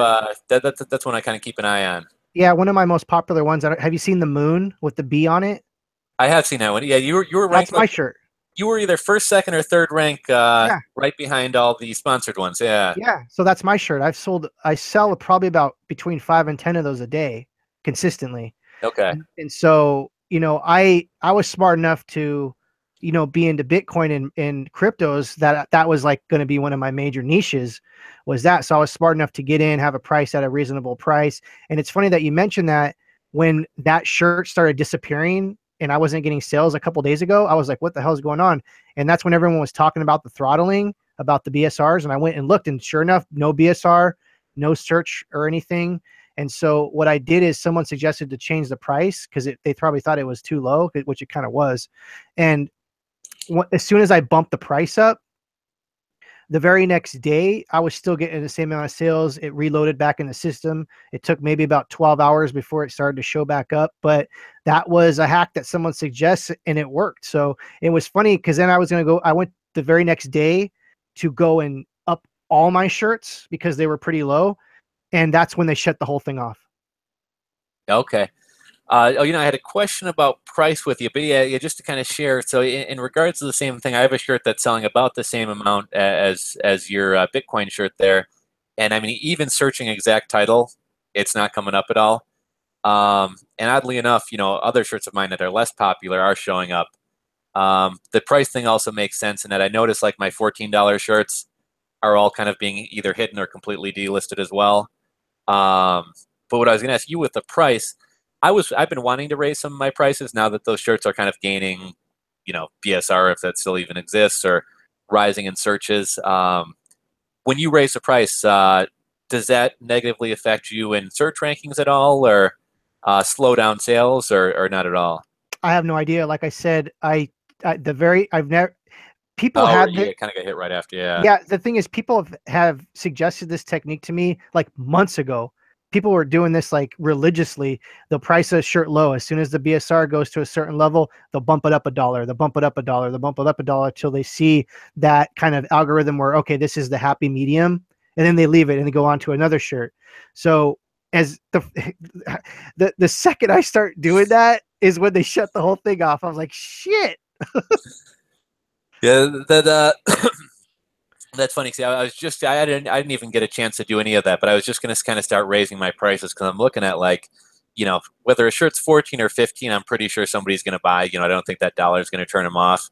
that's one I kind of keep an eye on. yeah, one of my most popular ones. Have you seen the moon with the bee on it? I have seen that one. Yeah, you were That's ranked my like shirt. you were either first, second, or third rank, Yeah, right behind all the sponsored ones. Yeah. yeah. So that's my shirt. I sell probably about between 5 and 10 of those a day consistently. Okay. And so, I was smart enough to, be into Bitcoin and cryptos that was like going to be one of my major niches was that. So I was smart enough to get in, have a price at a reasonable price. And it's funny that you mentioned that when that shirt started disappearing and I wasn't getting sales a couple days ago, I was like, what the hell is going on? And that's when everyone was talking about the throttling, about the BSRs. And I went and looked, and sure enough, no BSR, no search or anything. And so what I did is someone suggested to change the price because they probably thought it was too low, which it kind of was. And as soon as I bumped the price up, the very next day, I was still getting the same amount of sales. It reloaded back in the system. It took maybe about 12 hours before it started to show back up. But that was a hack that someone suggests, and it worked. So it was funny because then I went the very next day to go and up all my shirts because they were pretty low. And that's when they shut the whole thing off. Okay. I had a question about price with you, but yeah, just to kind of share. So, in regards to the same thing, I have a shirt that's selling about the same amount as your Bitcoin shirt there, and I mean, even searching exact title, it's not coming up at all. And oddly enough, other shirts of mine that are less popular are showing up. The price thing also makes sense in that I noticed like my $14 shirts are all kind of being either hidden or completely delisted as well. But what I was going to ask you with the price, I've been wanting to raise some of my prices now that those shirts are kind of gaining, BSR if that still even exists or rising in searches. When you raise the price, does that negatively affect you in search rankings at all, or slow down sales, or not at all? I have no idea. Like I said, I've never, people Oh, had you the, kind of got hit right after, yeah. yeah, the thing is, people have suggested this technique to me like months ago. People were doing this like religiously. They'll price a shirt low. As soon as the BSR goes to a certain level, they'll bump it up a dollar. They'll bump it up a dollar. They'll bump it up a dollar till they see that kind of algorithm where, okay, this is the happy medium. And then they leave it and they go on to another shirt. So as the second I start doing that is when they shut the whole thing off. I was like, shit. Yeah, that that's funny. See, I didn't even get a chance to do any of that, but I was just going to kind of start raising my prices because I'm looking at like, whether a shirt's 14 or 15, I'm pretty sure somebody's going to buy. I don't think that dollar is going to turn them off.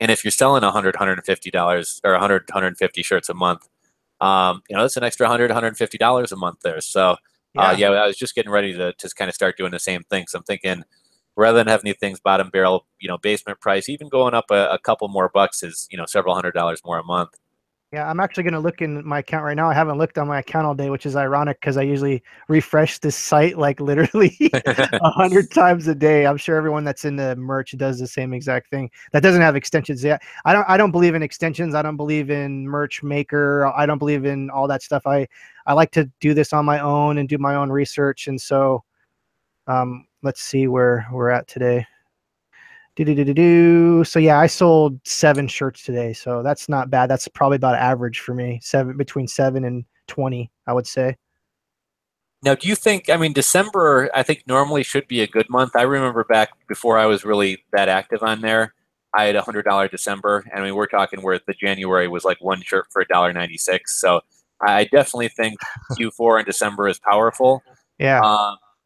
And if you're selling 100, $150 or 100, 150 shirts a month, that's an extra 100, $150 a month there. So, Yeah. yeah, I was just getting ready to kind of start doing the same thing. So I'm thinking rather than having these things bottom barrel, basement price, even going up a couple more bucks is, several $100s more a month. Yeah, I'm actually going to look in my account right now. I haven't looked on my account all day, which is ironic because I usually refresh this site like literally 100 times a day. I'm sure everyone that's in the merch does the same exact thing. That doesn't have extensions yet. I don't believe in extensions. I don't believe in merch maker. I don't believe in all that stuff. I like to do this on my own and do my own research. And so let's see where we're at today. So yeah, I sold 7 shirts today, so that's not bad. That's probably about average for me. Between 7 and 20, I would say. Now, do you think, I mean, December, I think normally should be a good month. I remember back before I was really that active on there, I had $100 December. And I mean, we're talking where the January was like one shirt for $1.96. So I definitely think Q4 in December is powerful. Yeah,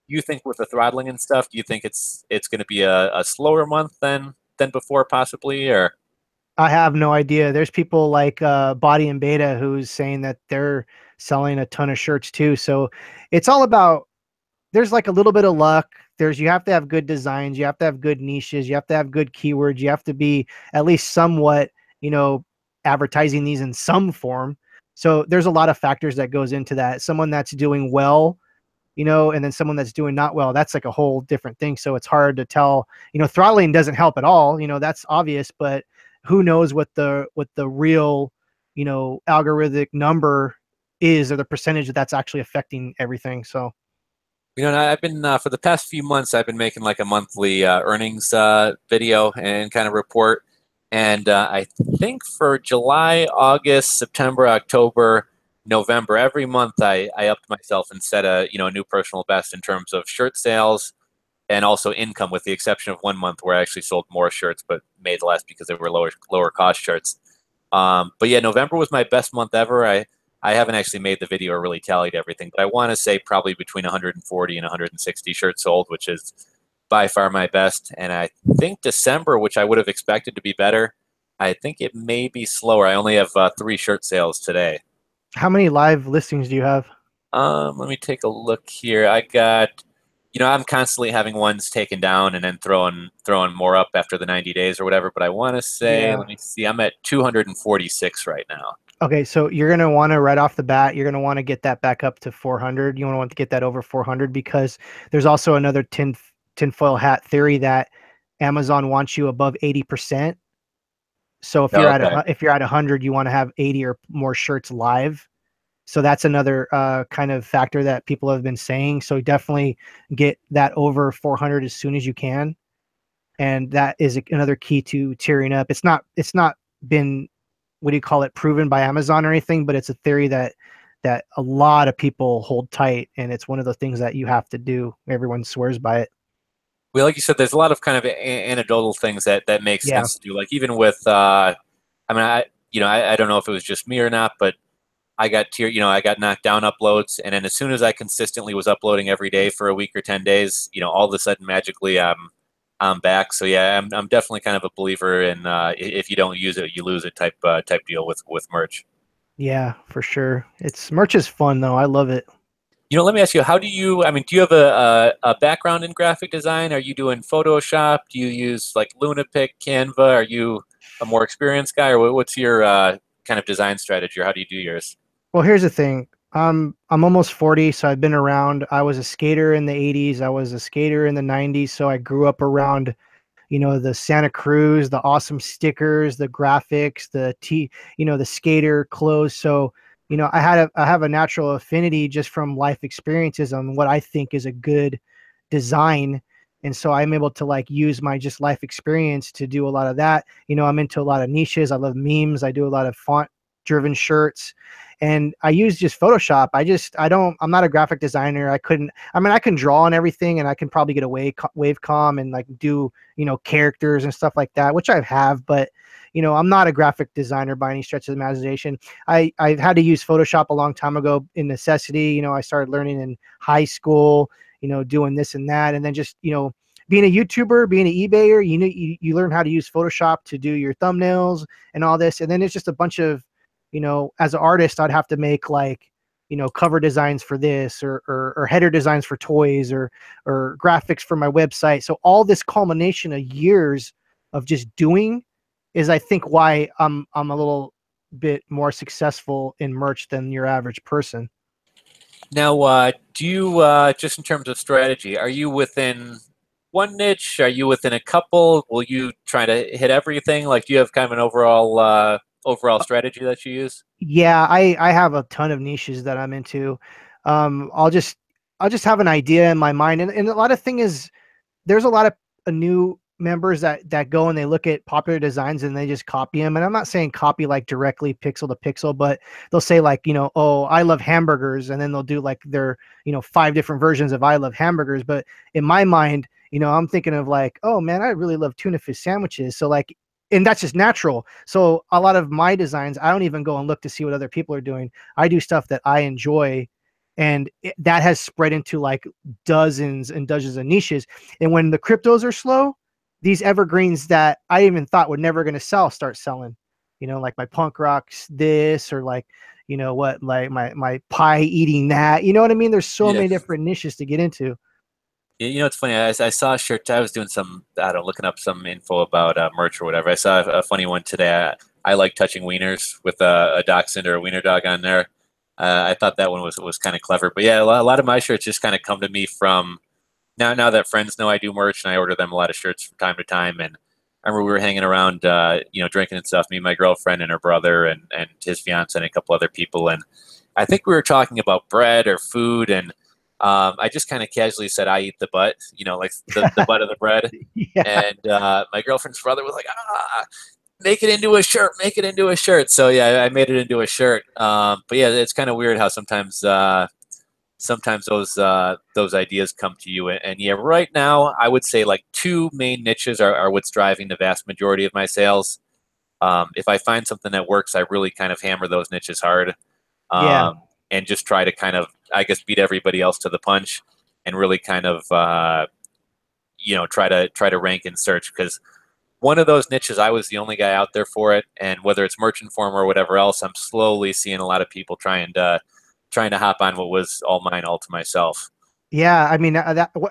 Do you think with the throttling and stuff, do you think it's going to be a slower month than before possibly, or? I have no idea. There's people like Body and Beta who's saying that they're selling a ton of shirts too. So it's all about, there's like a little bit of luck. You have to have good designs, you have to have good niches, you have to have good keywords, you have to be at least somewhat, you know, advertising these in some form. So there's a lot of factors that goes into that. Someone that's doing well, and then someone that's doing not well, that's like a whole different thing. So it's hard to tell, throttling doesn't help at all. That's obvious, but who knows what the real, algorithmic number is, or the percentage that's actually affecting everything. So You know, and I've been for the past few months, I've been making like a monthly earnings video and kind of report. And I think for July, August, September, October, November, every month I upped myself and set a a new personal best in terms of shirt sales and also income, with the exception of one month where I actually sold more shirts but made less because they were lower cost shirts. But yeah, November was my best month ever. I haven't actually made the video or really tallied everything, but I want to say probably between 140 and 160 shirts sold, which is by far my best. And I think December, which I would have expected to be better, I think it may be slower. I only have 3 shirt sales today. how many live listings do you have? Let me take a look here. I got, I'm constantly having ones taken down and then throwing more up after the 90 days or whatever. But I want to say, Yeah. let me see, I'm at 246 right now. Okay, so you're gonna want to right off the bat, you're gonna want to get that back up to 400. You want to get that over 400 because there's also another tinfoil hat theory that Amazon wants you above 80%. So if you're at Okay. if you're at 100, you want to have 80 or more shirts live. So that's another kind of factor that people have been saying. So definitely get that over 400 as soon as you can, and that is another key to tearing up. It's not been, what do you call it, proven by Amazon or anything, but it's a theory that a lot of people hold tight, and it's one of the things that you have to do. Everyone swears by it. Well, like you said, there's a lot of kind of anecdotal things that make Yeah. sense to do. Like even with, I mean, I don't know if it was just me or not, but I got knocked down uploads, and then as soon as I consistently was uploading every day for a week or 10 days, all of a sudden magically I'm back. So yeah, I'm definitely kind of a believer in if you don't use it, you lose it type deal with merch. Yeah, for sure. It's merch is fun though. I love it. Let me ask you, how do you, I mean, do you have a background in graphic design? Are you doing Photoshop? Do you use like Lunapic, Canva? Are you a more experienced guy, or what's your kind of design strategy, or how do you do yours? Well, here's the thing. I'm almost 40, so I've been around. I was a skater in the 80s. I was a skater in the 90s, so I grew up around, the Santa Cruz, the awesome stickers, the graphics, the skater clothes. So, I have a natural affinity just from life experiences on what I think is a good design. And so I'm able to like use my just life experience to do a lot of that. I'm into a lot of niches. I love memes. I do a lot of font driven shirts, and I use just Photoshop. I'm not a graphic designer. I mean, I can draw and everything, and I can probably get a wave and like do, characters and stuff like that, which I have, but I'm not a graphic designer by any stretch of the imagination. I've had to use Photoshop a long time ago in necessity. I started learning in high school, doing this and that. And then just, being a YouTuber, being an eBayer, you learn how to use Photoshop to do your thumbnails and all this. And then it's just a bunch of, as an artist, I'd have to make like, cover designs for this, or header designs for toys, or graphics for my website. So all this culmination of years of just doing is, I think, why I'm a little bit more successful in merch than your average person. Now, do you just in terms of strategy, are you within one niche? Are you within a couple? Will you try to hit everything? Like, do you have kind of an overall strategy that you use? Yeah, I have a ton of niches that I'm into. Um, I'll just I'll just have an idea in my mind, and a lot of thing is, there's a lot of new members that go and they look at popular designs and they just copy them. And I'm not saying copy like directly pixel to pixel, but they'll say like, oh, I love hamburgers, and then they'll do like their, 5 different versions of I love hamburgers. But in my mind, I'm thinking of like, oh man, I really love tuna fish sandwiches. So like, and that's just natural. So a lot of my designs, I don't even go and look to see what other people are doing. I do stuff that I enjoy, and that has spread into like dozens and dozens of niches. And when the cryptos are slow, these evergreens that I even thought were never going to sell start selling. Like my punk rocks this, or like, what, like my pie eating that. You know what I mean? There's so Yeah. many different niches to get into. It's funny. I saw a shirt. I was doing some, I don't know, looking up some info about merch or whatever. I saw a funny one today. I like touching wieners with a dachshund or a wiener dog on there. I thought that one was kind of clever. But yeah, a lot of my shirts just kind of come to me from now that friends know I do merch, and I order them a lot of shirts from time to time. And I remember we were hanging around, drinking and stuff. Me, and my girlfriend, and her brother, and his fiance, and a couple other people, and I think we were talking about bread or food, and I just kind of casually said, "I eat the butt," like the butt of the bread. Yeah. And my girlfriend's brother was like, make it into a shirt, make it into a shirt. So yeah, I made it into a shirt. But yeah, it's kind of weird how sometimes those ideas come to you. And yeah, right now I would say like two main niches are what's driving the vast majority of my sales. If I find something that works, I really kind of hammer those niches hard, Yeah. and just try to kind of, I guess, beat everybody else to the punch, and really kind of try to rank in search, because one of those niches, I was the only guy out there for it, and whether it's merchant form or whatever else, I'm slowly seeing a lot of people trying to hop on what was all mine, all to myself. Yeah, I mean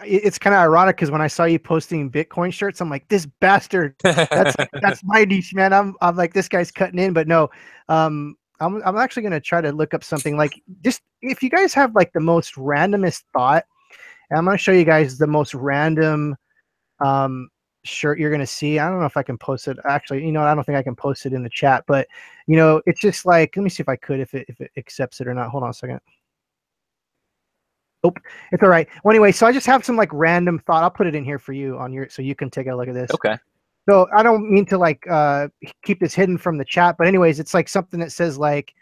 it's kind of ironic because when I saw you posting Bitcoin shirts, I'm like, this bastard. That's my niche, man. I'm like, this guy's cutting in, but no. I'm actually gonna try to look up something like, just if you guys have like the most randomest thought, and I'm gonna show you guys the most random um shirt you're gonna see. I don't know if I can post it. Actually, I don't think I can post it in the chat, but it's just like, let me see if I could, if it accepts it or not. Hold on a second. Nope, it's all right. Well, anyway, so I just have some like random thought. I'll put it in here for you on your, so you can take a look at this. Okay. So I don't mean to like keep this hidden from the chat, but anyways, it's like something that says like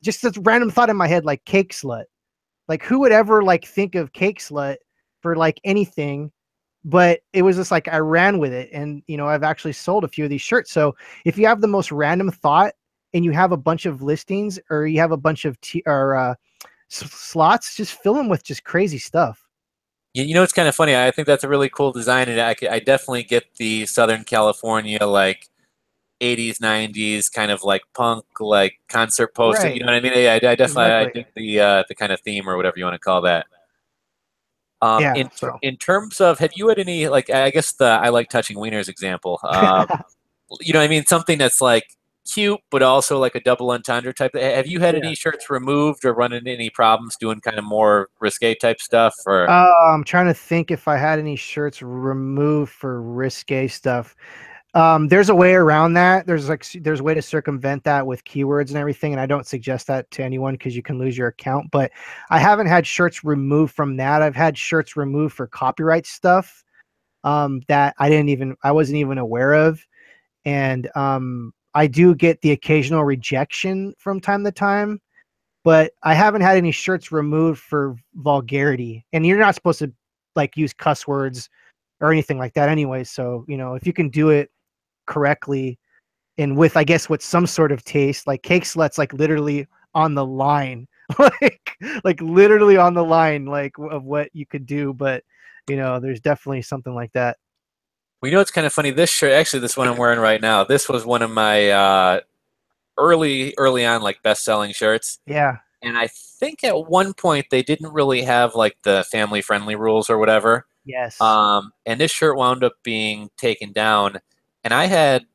just this random thought in my head, like cake slut. Like who would ever like think of cake slut for like anything? But it was just like I ran with it, and I've actually sold a few of these shirts. So if you have the most random thought and you have a bunch of listings, or you have a bunch of slots, just fill them with just crazy stuff. It's kind of funny. I think that's a really cool design, and I definitely get the Southern California, like 80s, 90s kind of like punk, like concert poster. You Right. know what I mean? Yeah, I definitely I Exactly. dig the kind of theme or whatever you want to call that. Yeah. So In terms of, have you had any, like, I guess the I like touching wieners example? You know what I mean? Something that's like cute, but also like a double entendre type. Have you had yeah. any shirts removed or run into any problems doing kind of more risque type stuff? Or I'm trying to think if I had any shirts removed for risque stuff. There's a way around that. There's a way to circumvent that with keywords and everything, and I don't suggest that to anyone because you can lose your account. But I haven't had shirts removed from that. I've had shirts removed for copyright stuff that I wasn't even aware of, and I do get the occasional rejection from time to time. But I haven't had any shirts removed for vulgarity, and you're not supposed to like use cuss words or anything like that anyway. So if you can do it correctly and with, I guess, with some sort of taste, like cake sluts, like literally on the line, like literally on the line, like of what you could do. But there's definitely something like that. well, it's kind of funny. This shirt, actually, this one I'm wearing right now. This was one of my early on like best selling shirts. Yeah. And I think at one point they didn't really have like the family friendly rules or whatever. Yes. And this shirt wound up being taken down. And I had,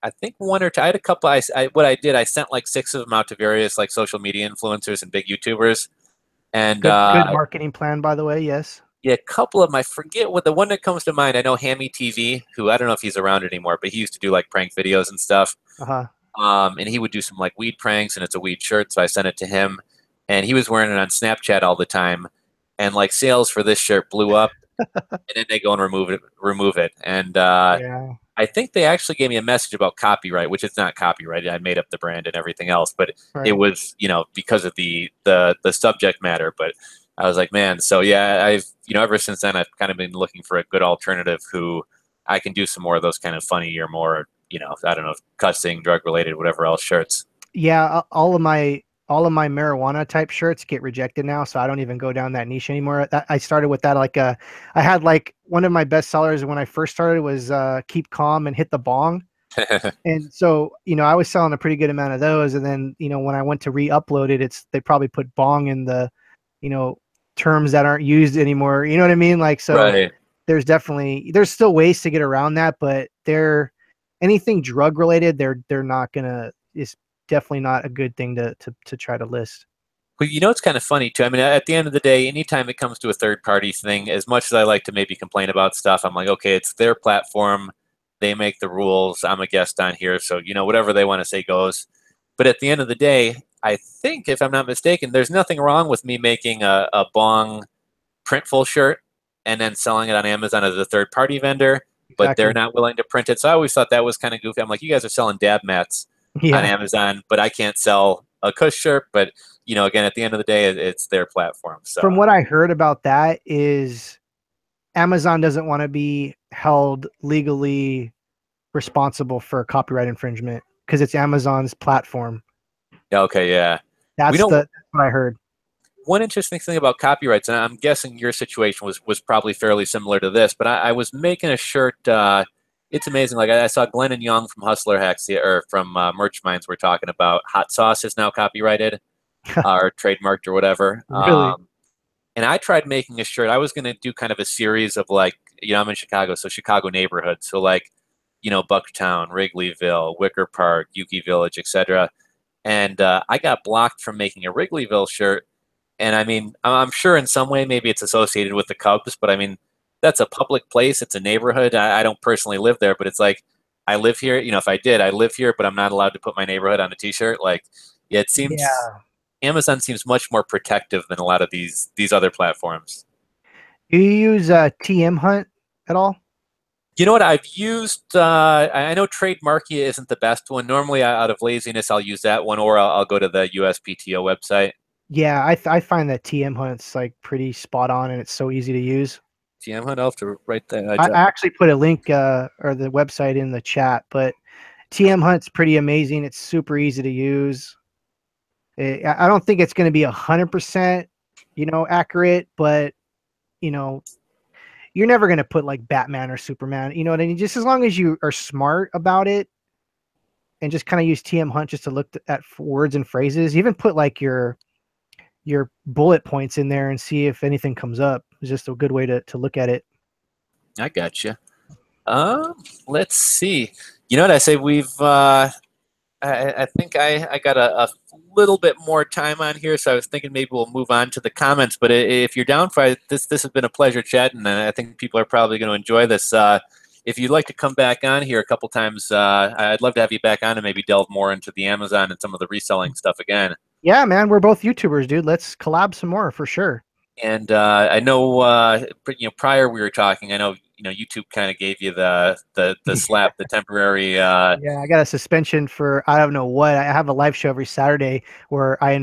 I think one or two, I had a couple. What I did, I sent like six of them out to various like social media influencers and big YouTubers. And Good marketing plan, by the way. Yes. yeah, a couple of them, I forget what the one that comes to mind. I know Hammy TV, who I don't know if he's around anymore, but he used to do like prank videos and stuff. Uh-huh. And he would do some like weed pranks, and it's a weed shirt, so I sent it to him, and he was wearing it on Snapchat all the time, and like sales for this shirt blew up, and then they go and remove it, and Yeah. I think they actually gave me a message about copyright, which it's not copyrighted. I made up the brand and everything else, but it Right. was because of the subject matter. But I was like, man, so yeah, I've ever since then I've kind of been looking for a good alternative who I can do some more of those kind of funny or more I don't know, cussing, drug related, whatever else shirts. Yeah, all of my marijuana type shirts get rejected now, so I don't even go down that niche anymore. I started with that, like I had like one of my best sellers when I first started was keep calm and hit the bong. And so, I was selling a pretty good amount of those, and then, when I went to re-upload it, they probably put bong in the, you know, terms that aren't used anymore. You know what I mean? Like, so Right. there's still ways to get around that, but anything drug related, they're not gonna, it's definitely not a good thing to try to list. But it's kind of funny too. I mean, at the end of the day, anytime it comes to a third party thing, as much as I like to maybe complain about stuff, I'm like, okay, it's their platform. They make the rules. I'm a guest on here, so whatever they want to say goes. But at the end of the day, I think, if I'm not mistaken, there's nothing wrong with me making a bong printful shirt and then selling it on Amazon as a third party vendor, but they're Exactly. not willing to print it. So I always thought that was kind of goofy. I'm like, you guys are selling dab mats on Yeah. Amazon, but I can't sell a Cush shirt. But again, at the end of the day, it's their platform. So From what I heard about that is Amazon doesn't want to be held legally responsible for copyright infringement because it's Amazon's platform. yeah, okay, yeah. We That's know what I heard. one interesting thing about copyrights, and I'm guessing your situation was probably fairly similar to this, but I was making a shirt. It's amazing. Like I saw Glenn and Young from Hustler Hacks, or from Merch Minds, were talking about hot sauce is now copyrighted or trademarked or whatever. Really? And I tried making a shirt. I was going to do kind of a series of, like, I'm in Chicago, so Chicago neighborhoods. So like, Bucktown, Wrigleyville, Wicker Park, Yuki Village, etc. And I got blocked from making a Wrigleyville shirt. And I mean, I'm sure in some way maybe it's associated with the Cubs, but I mean, that's a public place. It's a neighborhood. I don't personally live there, but it's like I live here. If I did, I live here, but I'm not allowed to put my neighborhood on a T-shirt. Like, yeah, it seems Yeah. Amazon seems much more protective than a lot of these other platforms. Do you use TM Hunt at all? You know what? I've used. I know Trademarkia isn't the best one. Normally, out of laziness, I'll use that one, or I'll go to the USPTO website. Yeah, I find that TM Hunt's like pretty spot on and it's so easy to use. TM Hunt, I'll have to write that. I actually put a link or the website in the chat, but TM Hunt's pretty amazing. It's super easy to use. I don't think it's going to be 100%, accurate, but you know, you're never going to put like Batman or Superman. You know what I mean? Just as long as you are smart about it and just kind of use TM Hunt just to look at words and phrases. Even put like your bullet points in there and see if anything comes up. It's just a good way to look at it. I got you. Let's see. You know what I say? I think I got a little bit more time on here, so I was thinking maybe we'll move on to the comments. But if you're down for it, this has been a pleasure chatting, and I think people are probably going to enjoy this. If you'd like to come back on here a couple times, I'd love to have you back on and maybe delve more into the Amazon and some of the reselling stuff again. Yeah, man, we're both YouTubers, dude. Let's collab some more for sure. And I know, prior we were talking. I know, YouTube kind of gave you the slap, the temporary. Yeah, I got a suspension for I don't know what. I have a live show every Saturday where I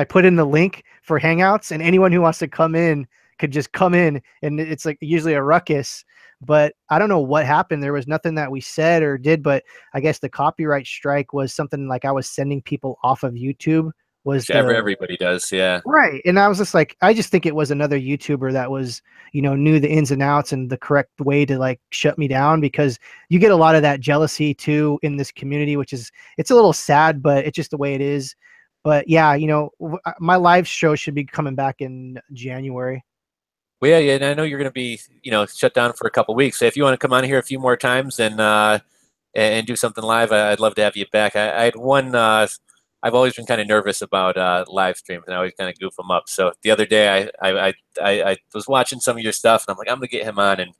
put in the link for Hangouts and anyone who wants to come in could just come in and it's like usually a ruckus. But I don't know what happened. There was nothing that we said or did, but I guess the copyright strike was something like I was sending people off of YouTube was Which the everybody does, yeah. right. And I was just like, I just think it was another YouTuber that was, knew the ins and outs and the correct way to like shut me down because you get a lot of that jealousy too in this community, which is, it's a little sad, but it's just the way it is. But yeah, my live show should be coming back in January. Well, yeah, and I know you're going to be, shut down for a couple weeks. So if you want to come on here a few more times and do something live, I'd love to have you back. I had one. I've always been kind of nervous about live streams, and I always kind of goof them up. So the other day, I was watching some of your stuff, and I'm like, I'm going to get him on. And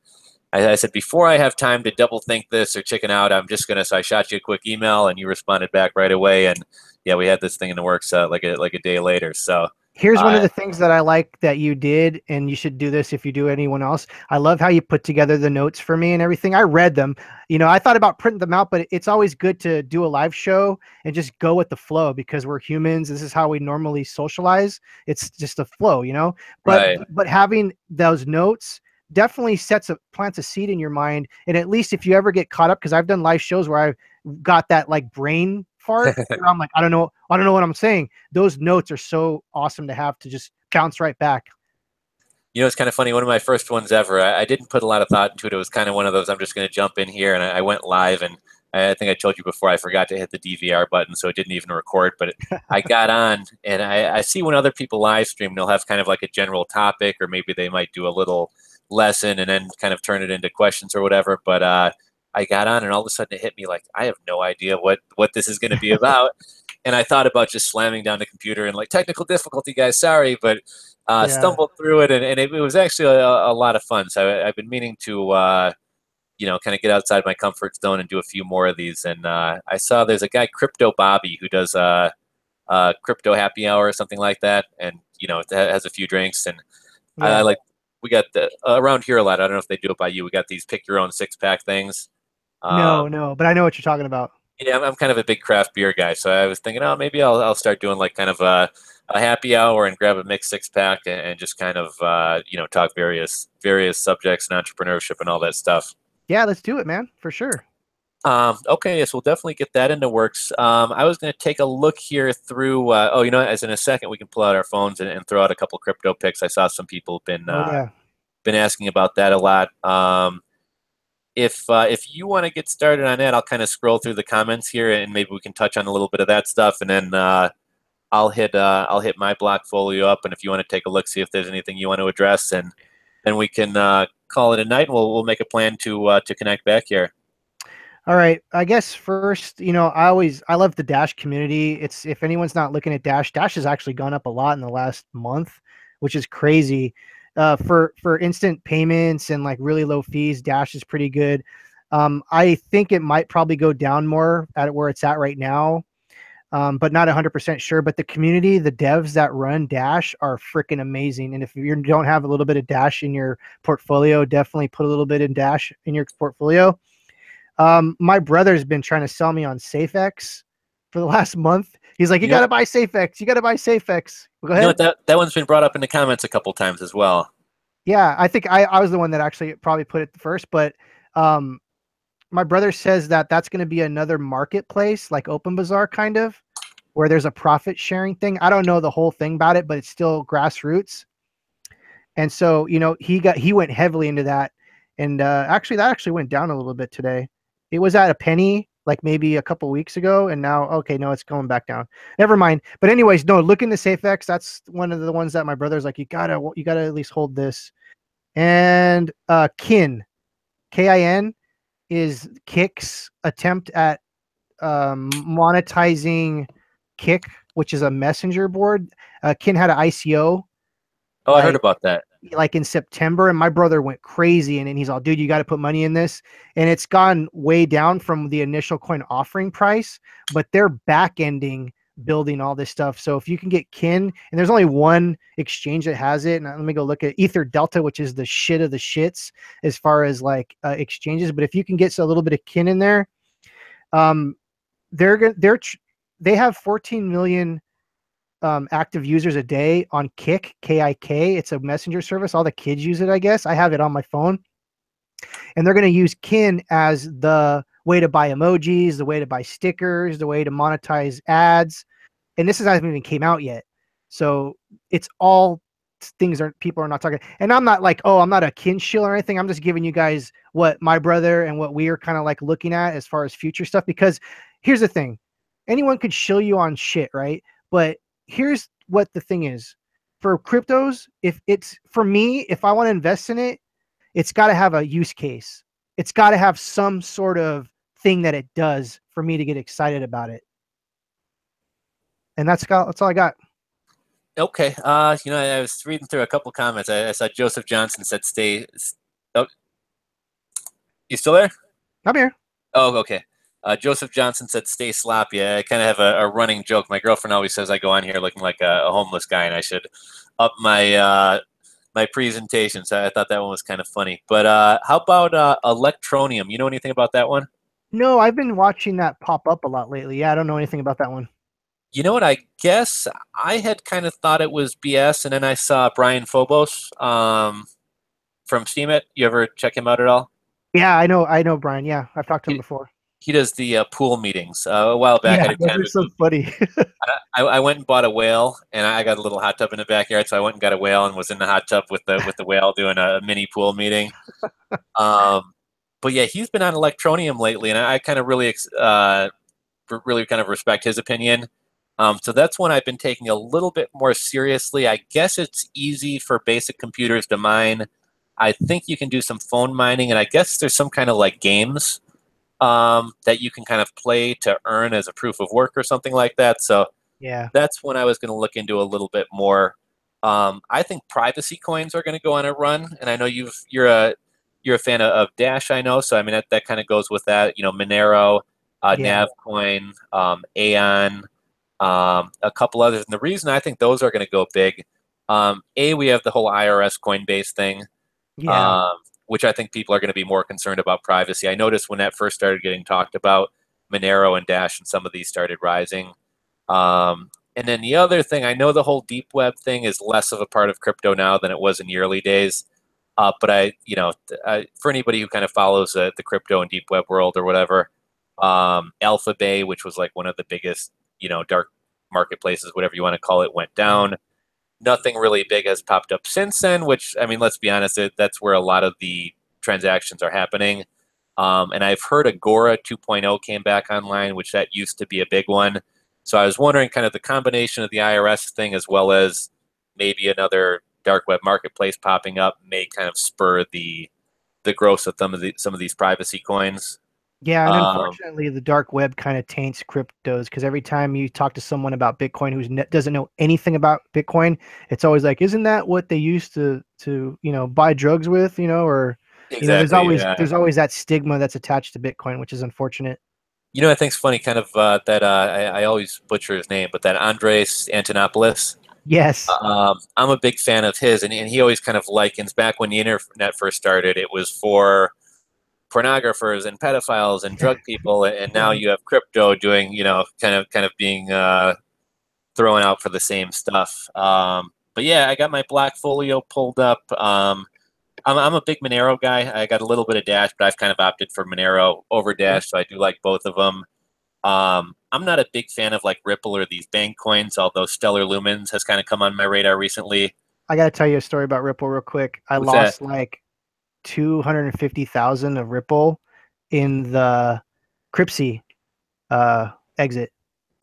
I said, before I have time to double think this or chicken out, I'm just going to. So I shot you a quick email, and you responded back right away. And yeah, we had this thing in the works like a day later. So. Here's one of the things that I like that you did, and you should do this if you do anyone else. I love how you put together the notes for me and everything. I read them. I thought about printing them out, but it's always good to do a live show and just go with the flow because we're humans. This is how we normally socialize. It's just a flow, But Right. but having those notes definitely plants a seed in your mind. And at least if you ever get caught up, because I've done live shows where I've got that like brain fart where I'm like, I don't know what I'm saying. Those notes are so awesome to have to just bounce right back. It's kind of funny. One of my first ones ever. I didn't put a lot of thought into it. It was kind of one of those. I'm just going to jump in here, and I went live. And I think I told you before. I forgot to hit the DVR button, so it didn't even record. But I got on, and I see when other people live stream, they'll have kind of like a general topic, or maybe they might do a little lesson and then kind of turn it into questions or whatever. But I got on, and all of a sudden it hit me like I have no idea what this is going to be about. And I thought about just slamming down the computer and like technical difficulty, guys. Sorry, but. Yeah. Stumbled through it, and it was actually a lot of fun. So I've been meaning to, kind of get outside my comfort zone and do a few more of these. And I saw there's a guy, Crypto Bobby, who does crypto happy hour or something like that, and it has a few drinks. And I Yeah. like we got the around here a lot. I don't know if they do it by you. We got these pick your own 6-pack things. No, Um, no, but I know what you're talking about. yeah, I'm kind of a big craft beer guy, so I was thinking, oh, maybe I'll start doing like kind of a happy hour and grab a mixed 6-pack and just kind of talk various subjects and entrepreneurship and all that stuff. Yeah, let's do it, man, for sure. Okay, yes, we'll definitely get that into works. I was going to take a look here through. As in a second, we can pull out our phones and throw out a couple crypto picks. I saw some people have Oh yeah. been asking about that a lot. If you want to get started on that, I'll kind of scroll through the comments here, and maybe we can touch on a little bit of that stuff, and then I'll hit my blockfolio up, and if you want to take a look, see if there's anything you want to address, and then we can call it a night, and we'll make a plan to connect back here. All right. I guess first, I love the Dash community. It's if anyone's not looking at Dash, Dash has actually gone up a lot in the last month, which is crazy. For instant payments and like really low fees, Dash is pretty good. I think it might probably go down more at where it's at right now, but not 100% sure. But the community, the devs that run Dash are freaking amazing. And if you don't have a little bit of Dash in your portfolio, definitely put a little bit in Dash in your portfolio. My brother's been trying to sell me on SafeX for the last month. He's like, "You You know, got to buy SafeX. You got to buy SafeX." Well, go you know ahead. what that one's been brought up in the comments a couple times as well. Yeah, I think I was the one that actually probably put it first, but um, my brother says that that's going to be another marketplace like Open Bazaar kind of, where there's a profit sharing thing. I don't know the whole thing about it, but it's still grassroots. And so, he went heavily into that. And actually, that actually went down a little bit today. It was at a penny like maybe a couple weeks ago, and now okay, no, it's going back down. Never mind. But anyways, no, look into SafeX. That's one of the ones that my brother's like, you gotta at least hold this. And Kin is Kick's attempt at monetizing Kick, which is a messenger board. Kin had an ICO Oh, I heard like about that. in September, and my brother went crazy, and he's all, dude, you got to put money in this. And it's gone way down from the initial coin offering price, but they're back ending building all this stuff. So if you can get Kin, and there's only one exchange that has it, and let me go look at Ether Delta, which is the shit of the shits as far as like exchanges. But if you can get a little bit of Kin in there, um, they have 14 million active users a day on Kik. It's a messenger service. All the kids use it, I guess. I have it on my phone. And they're going to use Kin as the way to buy emojis, the way to buy stickers, the way to monetize ads. And this hasn't even came out yet. So it's all things people are not talking. And I'm not like, oh, I'm not a Kin shill or anything. I'm just giving you guys what my brother and what we are kind of like looking at as far as future stuff. Because here's the thing. Anyone could shill you on shit, right? But here's what the thing is for cryptos. If it's for me, if I want to invest in it, it's got to have a use case. It's got to have some sort of thing that it does for me to get excited about it. And that's all I got. Okay. I was reading through a couple comments. I saw Joseph Johnson said, "Stay." Oh, you still there? I'm here. Oh, okay. Joseph Johnson said, "Stay sloppy." I kind of have a running joke. My girlfriend always says I go on here looking like a homeless guy, and I should up my presentation. So I thought that one was kind of funny. But how about Electronium? You know anything about that one? No, I've been watching that pop up a lot lately. Yeah, I don't know anything about that one. You know what? I guess I had kind of thought it was BS, and then I saw Brian Phobos from Steemit. You ever check him out at all? Yeah, I know Brian. Yeah, I've talked to him He, before. he does the pool meetings. A while back, I Yeah, did those kind are of a so goofy. funny. I went and bought a whale, and I got a little hot tub in the backyard, so I went and got a whale and was in the hot tub with the whale doing a mini pool meeting. Um, but yeah, he's been on Electronium lately, and I kind of really kind of respect his opinion. So that's one I've been taking a little bit more seriously. I guess it's easy for basic computers to mine. I think you can do some phone mining, and I guess there's some kind of like games that you can kind of play to earn as a proof of work or something like that. So Yeah. that's when I was going to look into a little bit more. I think privacy coins are going to go on a run, and I know you're a fan of Dash, I know. So I mean that kind of goes with that. Monero, Yeah. Navcoin, Aeon. a couple others. And the reason I think those are going to go big, we have the whole IRS Coinbase thing, Yeah. um, which I think people are going to be more concerned about privacy. I noticed when that first started getting talked about, Monero and Dash and some of these started rising. And then the other thing, I know the whole deep web thing is less of a part of crypto now than it was in the early days. But for anybody who kind of follows the crypto and deep web world or whatever, Alpha Bay, which was like one of the biggest, dark marketplaces, whatever you want to call it, went down. Nothing really big has popped up since then, which, I mean, let's be honest, that's where a lot of the transactions are happening. And I've heard Agora 2.0 came back online, which that used to be a big one. So I was wondering kind of the combination of the IRS thing as well as maybe another dark web marketplace popping up may kind of spur the growth of some of these privacy coins. Yeah, and Um, unfortunately, the dark web kind of taints cryptos because every time you talk to someone about Bitcoin who doesn't know anything about Bitcoin, it's always like, "Isn't that what they used to buy drugs with?" Or there's exactly. always Yeah. there's always that stigma that's attached to Bitcoin, which is unfortunate. I think it's funny, kind of that I always butcher his name, but that Andres Antonopoulos. Yes. I'm a big fan of his, and he always kind of likens back when the internet first started. It was for pornographers and pedophiles and drug people, and now Right. you have crypto doing, kind of being thrown out for the same stuff. But yeah, I got my Black Folio pulled up. I'm a big Monero guy. I got a little bit of Dash, but I've kind of opted for Monero over Yep. Dash, so I do like both of them. I'm not a big fan of like Ripple or these bank coins, although Stellar Lumens has kind of come on my radar recently. I got to tell you a story about Ripple real quick. I What's that? lost like 250,000 of Ripple in the Cripsy exit.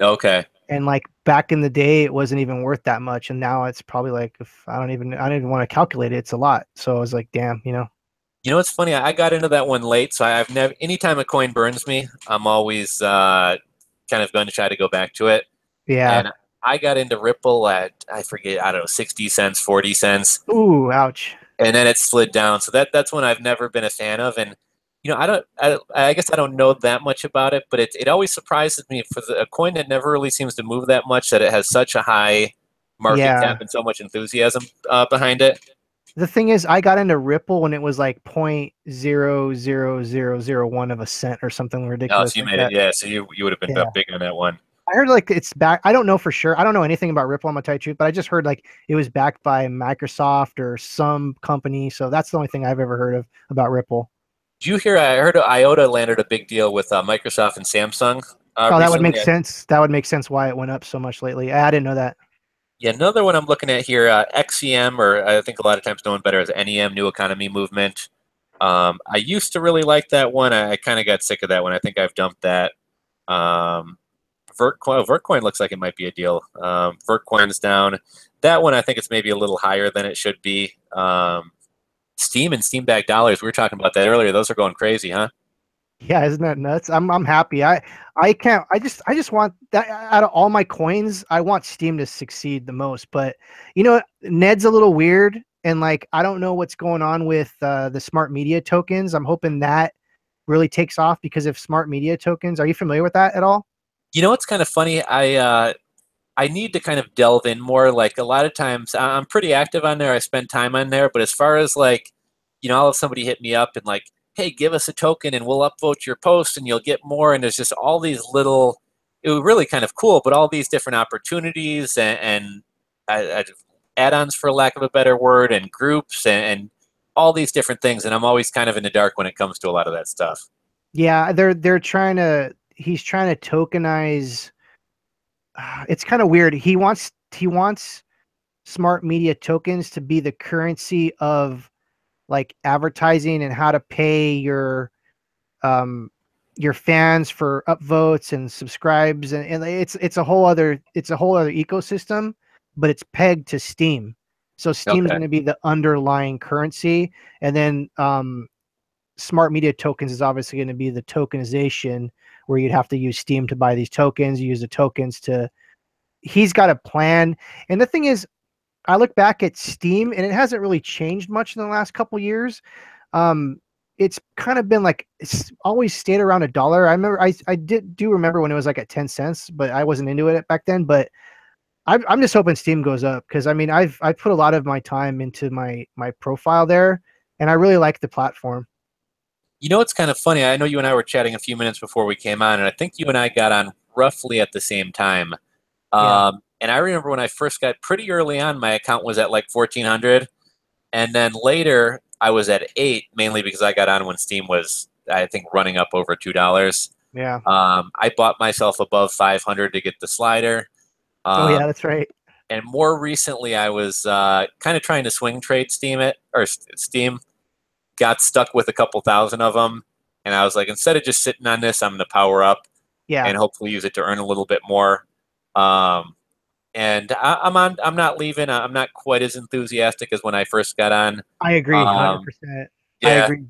Okay. And like back in the day, it wasn't even worth that much, and now it's probably like, if I don't even want to calculate it, it's a lot. So I was like, damn. What's funny? I got into that one late, so I've never. Anytime a coin burns me, I'm always kind of going to try to go back to it. Yeah. And I got into Ripple at I forget, I don't know, 60 cents, 40 cents, Ooh, ouch. and then it slid down. So that's one I've never been a fan of. And I guess I don't know that much about it, but it always surprises me for a coin that never really seems to move that much that it has such a high market cap Yeah. and so much enthusiasm behind it. The thing is, I got into Ripple when it was like 0.00001 of a cent or something Oh, ridiculous so you like made it, that. yeah. So you would have been Yeah. big on that one. I heard like it's back. I don't know for sure. I don't know anything about Ripple, I'm gonna tell you the truth, but I just heard like it was backed by Microsoft or some company. So that's the only thing I've ever heard of about Ripple. Did you hear? I heard IOTA landed a big deal with Microsoft and Samsung Oh, that would make recently. sense. That would make sense why it went up so much lately. I didn't know that. Yeah, another one I'm looking at here, XEM, or I think a lot of times known better as NEM, New Economy Movement. I used to really like that one. I kind of got sick of that one. I think I've dumped that. Um, Vertcoin looks like it might be a deal. Vertcoin's down. That one, I think it's maybe a little higher than it should be. Steam and Steam back dollars, we were talking about that earlier. Those are going crazy, huh? Yeah, isn't that nuts? I'm happy. I can't. I just want that out of all my coins. I want Steam to succeed the most. But Ned's a little weird, and like I don't know what's going on with the smart media tokens. I'm hoping that really takes off because of smart media tokens. Are you familiar with that at all? What's kind of funny? I need to kind of delve in more. Like a lot of times, I'm pretty active on there. I spend time on there. But as far as like, I'll have somebody hit me up and like, hey, give us a token and we'll upvote your post and you'll get more. And there's just all these little, it was really kind of cool, but all these different opportunities and add-ons, for lack of a better word, and groups and all these different things. And I'm always kind of in the dark when it comes to a lot of that stuff. Yeah, they're trying to. He's trying to tokenize. It's kind of weird. He wants smart media tokens to be the currency of like advertising and how to pay um your fans for upvotes and subscribes, and it's a whole other ecosystem, but it's pegged to Steam. So Steam's Okay. going to be the underlying currency, and then smart media tokens is obviously going to be the tokenization where you'd have to use Steam to buy these tokens. You use the tokens to. He's got a plan, and the thing is, I look back at Steam and it hasn't really changed much in the last couple years. Um, it's kind of been like it's always stayed around $1. I remember I do remember when it was like at 10 cents, but I wasn't into it back then. But I'm just hoping Steam goes up because I mean I put a lot of my time into my profile there, and I really like the platform. You know, it's kind of funny. I know you and I were chatting a few minutes before we came on, and I think you and I got on roughly at the same time. Yeah, And I remember when I first got pretty early on, my account was at like 1400, and then later I was at 8, mainly because I got on when Steam was, I think, running up over $2. yeah. I bought myself above 500 to get the slider. Oh yeah, Um, that's right. and more recently, I was kind of trying to swing trade Steam. Got stuck with a couple thousand of them, and I was like, instead of just sitting on this, I'm going to power up Yeah, and hopefully use it to earn a little bit more. Um, and I'm not leaving. I'm not quite as enthusiastic as when I first got on. I agree, Um, 100%. I yeah, agree.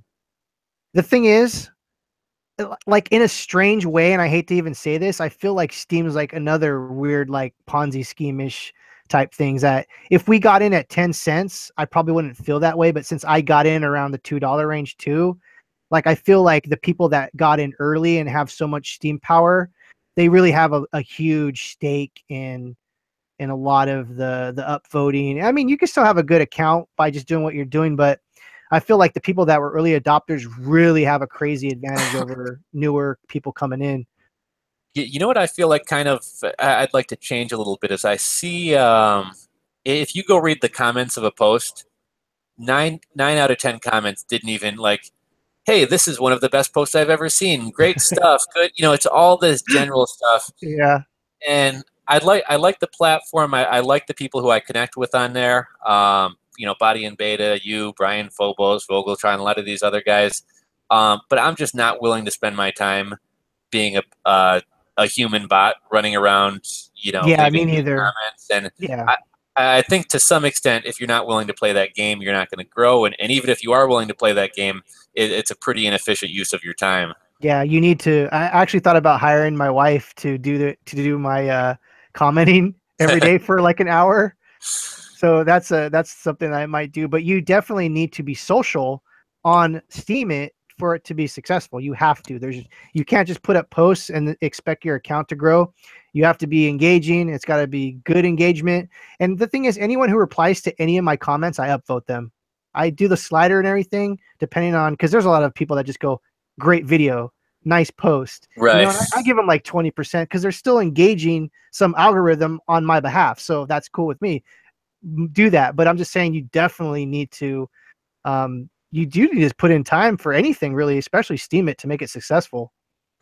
The thing is, like in a strange way, and I hate to even say this, I feel like Steam's like another weird like Ponzi scheme-ish type things that if we got in at 10 cents, I probably wouldn't feel that way. But since I got in around the $2 range too, like I feel like the people that got in early and have so much Steam power, they really have a huge stake in a lot of the upvoting. I mean, you can still have a good account by just doing what you're doing, but I feel like the people that were early adopters really have a crazy advantage over newer people coming in. you know what I feel like kind of I'd like to change a little bit is I see if you go read the comments of a post, nine out of 10 comments didn't even like, hey, this is one of the best posts I've ever seen. Great stuff. Good. You know, it's all this general stuff. Yeah. And I like the platform. I like the people who I connect with on there. You know, Body and Beta, you, Brian Phobos, Vogeltron, a lot of these other guys. But I'm just not willing to spend my time being a human bot running around, you know, Yeah, me leaving neither. comments. And Yeah. I, I think to some extent, if you're not willing to play that game, you're not going to grow. And even if you are willing to play that game, it's a pretty inefficient use of your time. Yeah, you need to. I actually thought about hiring my wife to do my commenting every day for like an hour. So that's something I might do. But you definitely need to be social on Steam it for it to be successful. You have to. You can't just put up posts and expect your account to grow. You have to be engaging. It's got to be good engagement. And the thing is, anyone who replies to any of my comments, I upvote them. I do the slider and everything depending on because there's a lot of people that just go, great video, nice post. You know, Right. and I give them like 20% because they're still engaging some algorithm on my behalf. So that's cool with me. Do that. But I'm just saying you definitely need to you do need to put in time for anything really, especially Steam it to make it successful.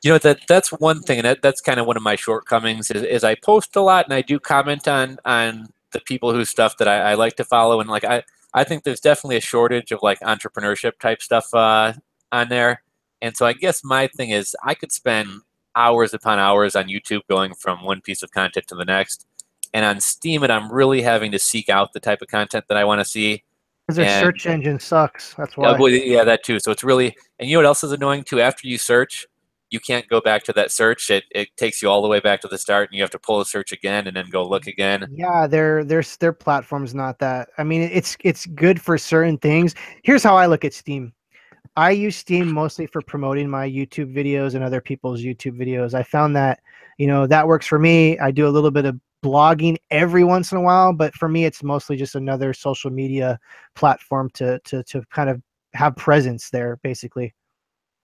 You know, that's one thing, and that's kind of one of my shortcomings is I post a lot and I do comment on the people whose stuff that I like to follow, and like I think there's definitely a shortage of like entrepreneurship type stuff on there, and so I guess my thing is I could spend hours upon hours on YouTube going from one piece of content to the next, and on Steam it I'm really having to seek out the type of content that I want to see, Because their and search engine sucks. That's why. well, yeah, that too. So it's really, and you know what else is annoying too? After you search, you can't go back to that search. It takes you all the way back to the start, and you have to pull a search again and then go look again. Yeah, their platform's not that. I mean, it's good for certain things. Here's how I look at Steam. I use Steam mostly for promoting my YouTube videos and other people's YouTube videos. I found that, that works for me. I do a little bit of blogging every once in a while, but for me, it's mostly just another social media platform to kind of have presence there, basically.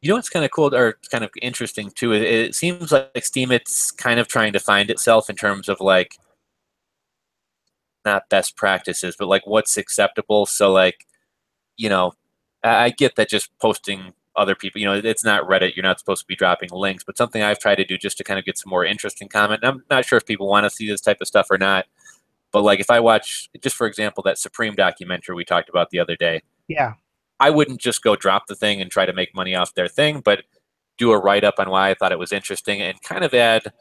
You know what's kind of cool or kind of interesting too? It seems like Steam it's kind of trying to find itself in terms of like not best practices, but like what's acceptable. So like you know, I get that just posting other people, you know, it's not Reddit. You're not supposed to be dropping links, but something I've tried to do just to kind of get some more interesting comment. And I'm not sure if people want to see this type of stuff or not, but like if I watch, just for example, that Supreme documentary we talked about the other day, Yeah. I wouldn't just go drop the thing and try to make money off their thing, but do a write up on why I thought it was interesting and kind of add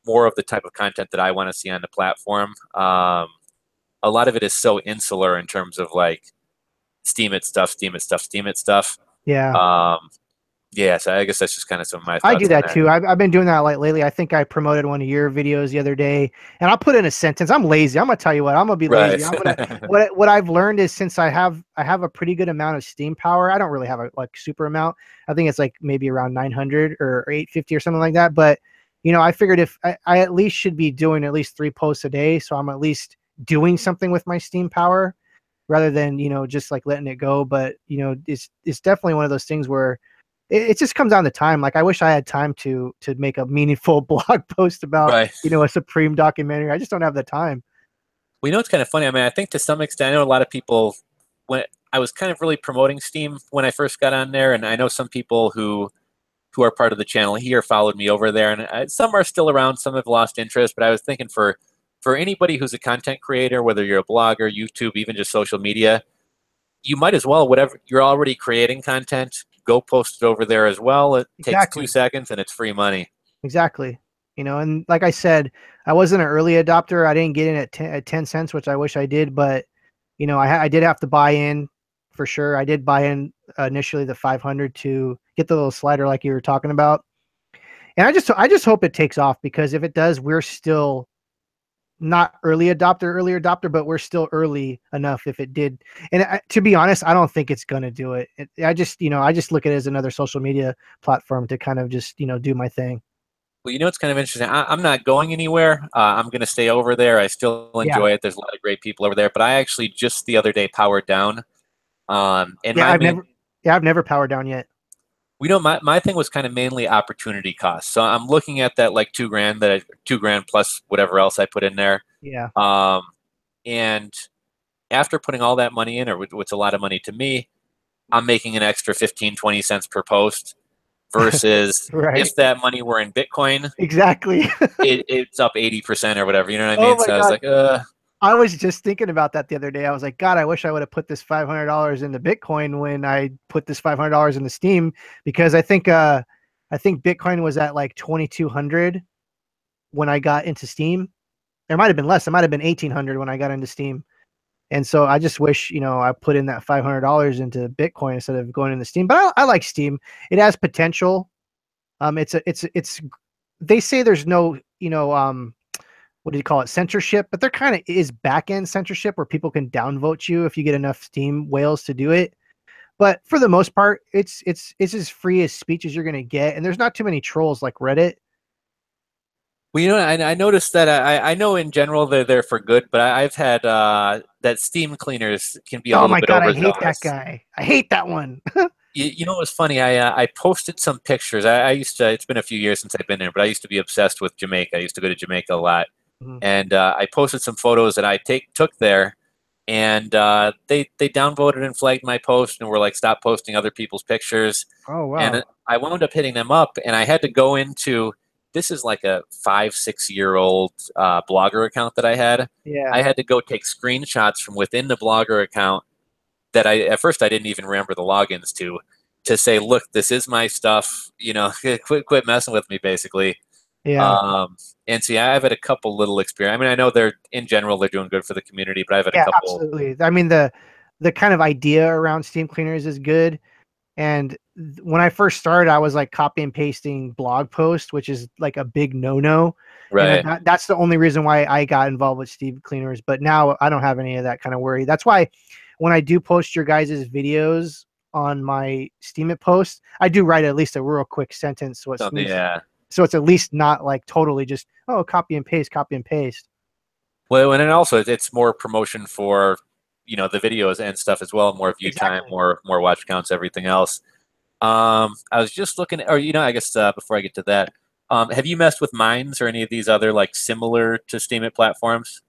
more of the type of content that I want to see on the platform. A lot of it is so insular in terms of like Steam it stuff, Steam it stuff, Steam it stuff. Yeah. Um, Yeah, so I guess that's just kind of some of my I do thoughts on that that. too. I've been doing that like lately. I think I promoted one of your videos the other day, and I'll put in a sentence. I'm lazy. I'm gonna tell you what. I'm gonna be Right. lazy. I'm gonna what I've learned is since I have a pretty good amount of steam power. I don't really have a like super amount. I think it's like maybe around 900 or 850 or something like that. But I figured if I at least should be doing at least 3 posts a day, so I'm at least doing something with my steam power rather than just like letting it go. But it's definitely one of those things where it just comes down to time. Like I wish I had time to make a meaningful blog post about Right. a Supreme documentary. I just don't have the time. Well, it's kind of funny. I mean, I think to some extent, I know a lot of people, when I was kind of really promoting Steam when I first got on there, and I know some people who are part of the channel here followed me over there, and some are still around, some have lost interest, but I was thinking for anybody who's a content creator, whether you're a blogger, YouTube, even just social media, you might as well, whatever you're already creating content, go post it over there as well. It takes two Exactly. seconds and it's free money. Exactly. And like I said, I wasn't an early adopter. I didn't get in at 10 cents, which I wish I did, but I did have to buy in for sure. I did buy in initially the 500 to get the little slider like you were talking about. And I just hope it takes off, because if it does, we're still not early adopter, but we're still early enough if it did. And to be honest, I don't think it's going to do it. I just look at it as another social media platform to kind of just, do my thing. Well, it's kind of interesting. I'm not going anywhere. I'm going to stay over there. I still Yeah. enjoy it. There's a lot of great people over there, but I actually just the other day powered down. And Yeah. my I've main, never, yeah, I've never powered down yet. my thing was kind of mainly opportunity cost. So I'm looking at that like 2 grand, 2 grand plus whatever else I put in there. Yeah. Um, and after putting all that money in, or what's a lot of money to me, I'm making an extra 15, 20 cents per post versus Right. if that money were in Bitcoin, Exactly. it's up 80% or whatever. You know what I Oh mean? my So I was God. like, I was just thinking about that the other day. I was like, God, I wish I would have put this $500 into Bitcoin when I put this $500 into Steam, because I think Bitcoin was at like 2,200 when I got into Steam. It might have been less. It might have been 1,800 when I got into Steam. And so I just wish, I put in that $500 into Bitcoin instead of going into Steam. But I like Steam. It has potential. It's. They say there's no, what do you call it, censorship, but there kind of is back end censorship where people can downvote you if you get enough Steam whales to do it. But for the most part, it's as free as speech as you're gonna get, and there's not too many trolls like Reddit. well, I noticed that I know in general they're there for good, but I've had that Steam cleaners can be a Oh little my bit God, I hate that overzealous. guy. I hate that one. What was funny? I posted some pictures. I used to. It's been a few years since I've been there, but I used to be obsessed with Jamaica. I used to go to Jamaica a lot, Mhm. and I posted some photos that I took there, and they downvoted and flagged my post and were like, "Stop posting other people's pictures." Oh And wow. I wound up hitting them up, and I had to go into this is like a 5, 6 year old blogger account that I had. Yeah. I had to go take screenshots from within the blogger account that I at first I didn't even remember the logins to say, look, this is my stuff. Quit messing with me, basically. Yeah. Um, and so yeah, I've had a couple little experience. I mean, I know they're in general they're doing good for the community, but I've had a Yeah, couple. absolutely. I mean, the kind of idea around Steam cleaners is good. And when I first started, I was like copy and pasting blog posts, which is like a big no-no. And Right. that's the only reason why I got involved with Steve Cleaners. But now I don't have any of that kind of worry. That's why when I do post your guys' videos on my Steemit post, I do write at least a real quick sentence Something, yeah. so it's at least not like totally just, oh, copy and paste, copy and paste. Well, and then also it's more promotion for the videos and stuff as well, more view time, Exactly. more watch counts, everything else. I was just looking, or I guess before I get to that, have you messed with Mines or any of these other like similar to Steemit platforms?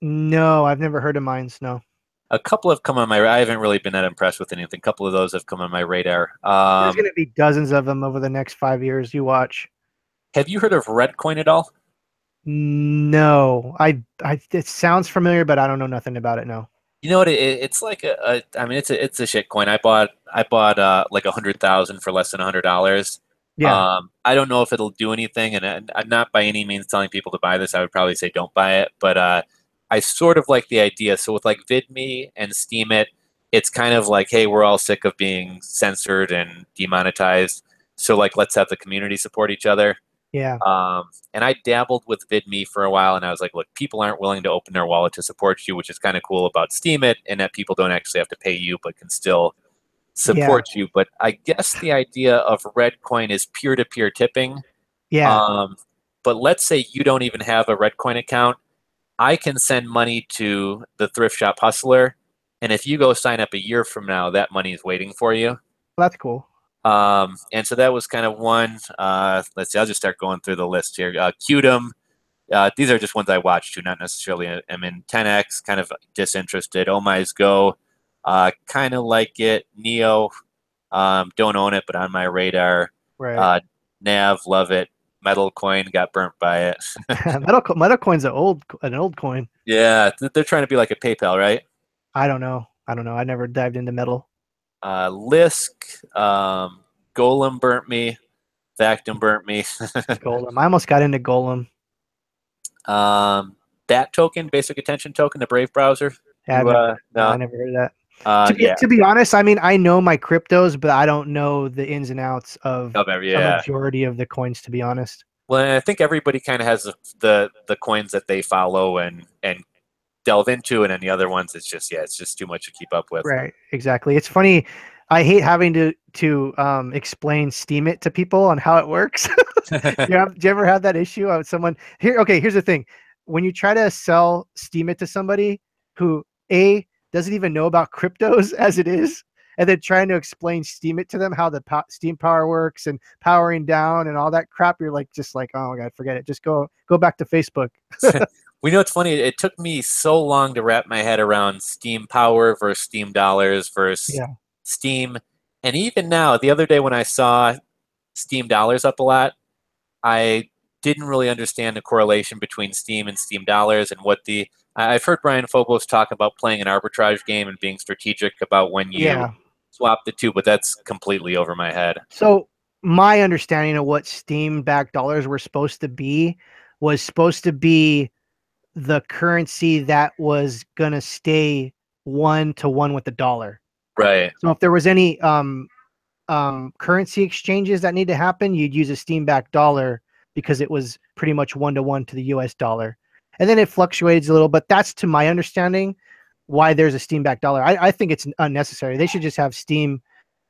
No, I've never heard of mines. No. A couple have come on my. I haven't really been that impressed with anything. A couple of those have come on my radar. There's going to be dozens of them over the next 5 years. You watch. Have you heard of Redcoin at all? No, it sounds familiar, but I don't know nothing about it. No. You know what? It's like I mean, it's a shit coin. I bought like 100,000 for less than $100. Yeah. I don't know if it'll do anything, and I'm not by any means telling people to buy this. I would probably say don't buy it, but I sort of like the idea. So with like VidMe and Steemit, it's kind of like, hey, we're all sick of being censored and demonetized. So like, let's have the community support each other. Yeah. And I dabbled with VidMe for a while, and I was like, look, people aren't willing to open their wallet to support you, which is kind of cool about Steam it, and that people don't actually have to pay you, but can still Yeah. support you. But I guess the idea of Redcoin is peer-to-peer tipping. Yeah. Um, but let's say you don't even have a Redcoin account. I can send money to the thrift shop hustler, and if you go sign up a year from now, that money is waiting for you. Well, that's cool. And so that was kind of one. Let's see, I'll just start going through the list here. Qdom, these are just ones I watched too, not necessarily am in 10x, kind of disinterested. Oh My's Go, kind of like it. Neo, don't own it, but on my radar. Right. Uh, Nav, love it. Metal Coin, got burnt by it. Metal coin's an old coin. Yeah, they're trying to be like a PayPal, right? I don't know. I don't know. I never dived into metal. Lisk, Golem burnt me. Vactum burnt me. Golem. I almost got into Golem. That token, basic attention token, the Brave browser. Yeah, You no, I no. never heard of that. Yeah. To be honest, I mean, I know my cryptos, but I don't know the ins and outs of a Yeah. majority of the coins, to be honest. Well, I think everybody kind of has the coins that they follow and delve into, and then the other ones, it's just too much to keep up with. Right, exactly. It's funny. I hate having to explain Steam it to people on how it works. Do you ever have that issue of someone here? Okay, here's the thing. When you try to sell Steam it to somebody who doesn't even know about cryptos as it is, and then trying to explain Steam it to them, how the Steam power works and powering down and all that crap, you're like, just like, oh my God, forget it. Just go back to Facebook. We know it's funny. It took me so long to wrap my head around Steam power versus Steam dollars versus Yeah. Steam. And even now, the other day when I saw Steam dollars up a lot, I didn't really understand the correlation between Steam and Steam dollars and what the. I've heard Brian Phobos talk about playing an arbitrage game and being strategic about when you Yeah. swap the two, but that's completely over my head. So my understanding of what Steam backed dollars were supposed to be was supposed to be the currency that was going to stay 1-to-1 with the dollar. Right. So if there was any currency exchanges that need to happen, you'd use a Steam backed dollar because it was pretty much 1-to-1 to the US dollar. And then it fluctuates a little, but that's, to my understanding, why there's a Steam backed dollar. I think it's unnecessary. They should just have Steam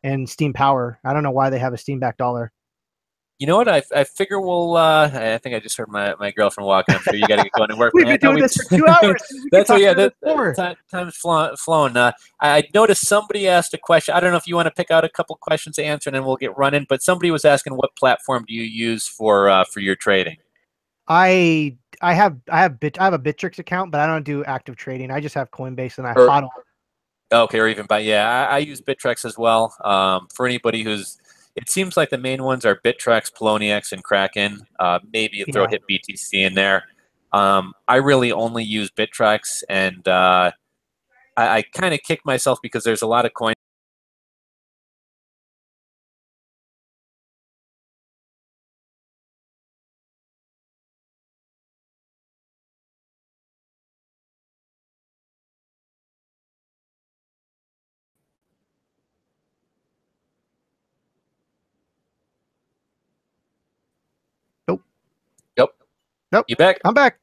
and Steam power. I don't know why they have a Steam backed dollar. You know what? I figure we'll. I think I just heard my girlfriend walking. I'm sure you got to get going to work. We've been doing this for 2 hours. That's what. Yeah, time's flown. I noticed somebody asked a question. I don't know if you want to pick out a couple questions to answer, and then we'll get running. But somebody was asking, what platform do you use for your trading? I have a Bittrex account, but I don't do active trading. I just have Coinbase and I hodl. Okay, or even I use Bittrex as well. For anybody who's, it seems like the main ones are Bittrex, Poloniex, and Kraken. Maybe you hit BTC in there. I really only use Bittrex, and I kind of kick myself because there's a lot of coins. Yep. Nope. You back? I'm back.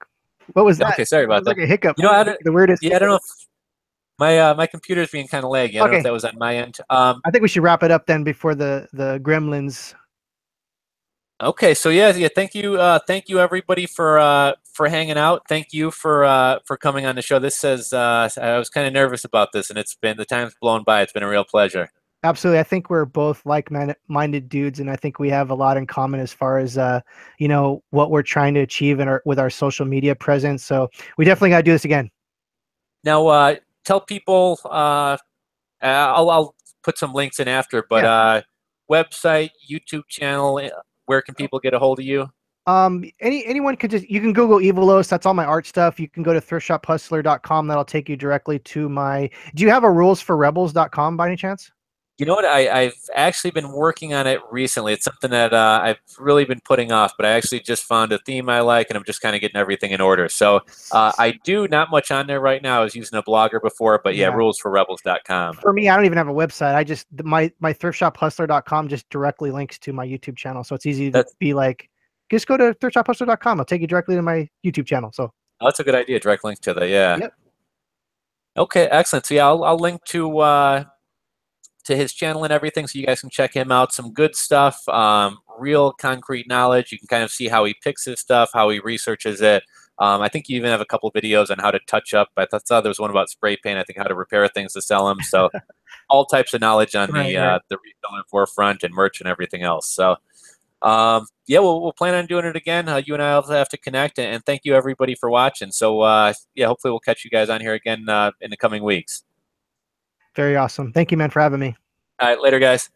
What was that? Okay, sorry about that. Like a hiccup. You know, The weirdest. Yeah, I don't know if my computer's being kind of laggy. I don't know if that was on my end. I think we should wrap it up then before the gremlins. Okay, so yeah. Thank you everybody for hanging out. Thank you for coming on the show. This says I was kind of nervous about this, and the time's blown by. It's been a real pleasure. Absolutely. I think we're both like-minded dudes, and I think we have a lot in common as far as what we're trying to achieve with our social media presence. So we definitely got to do this again. Now, tell people. I'll put some links in after, but website, YouTube channel. Where can people get a hold of you? Anyone could you can Google Evilos. That's all my art stuff. You can go to thriftshophustler.com. That'll take you directly to do you have a rulesforrebels.com by any chance? You know what? I've actually been working on it recently. It's something that I've really been putting off, but I actually just found a theme I like, and I'm just kind of getting everything in order. So I do not much on there right now. I was using a blogger before, but yeah, Yeah. rulesforrebels.com. For me, I don't even have a website. I just my thriftshophustler.com just directly links to my YouTube channel. So it's easy to That's be like, just go to thriftshophustler.com. I'll take you directly to my YouTube channel. So that's a good idea. Direct link to the yeah. yep. Okay, excellent. So yeah, I'll link to his channel and everything, so you guys can check him out. Some good stuff, real concrete knowledge. You can kind of see how he picks his stuff, how he researches it. I think you even have a couple videos on how to touch up. Thought there was one about spray paint. I think how to repair things to sell them. So all types of knowledge on Right, right. the reseller forefront and merch and everything else. So yeah, we'll plan on doing it again. You and I will have to connect, and thank you everybody for watching. So yeah, hopefully we'll catch you guys on here again in the coming weeks. Very awesome. Thank you, man, for having me. All right, later, guys.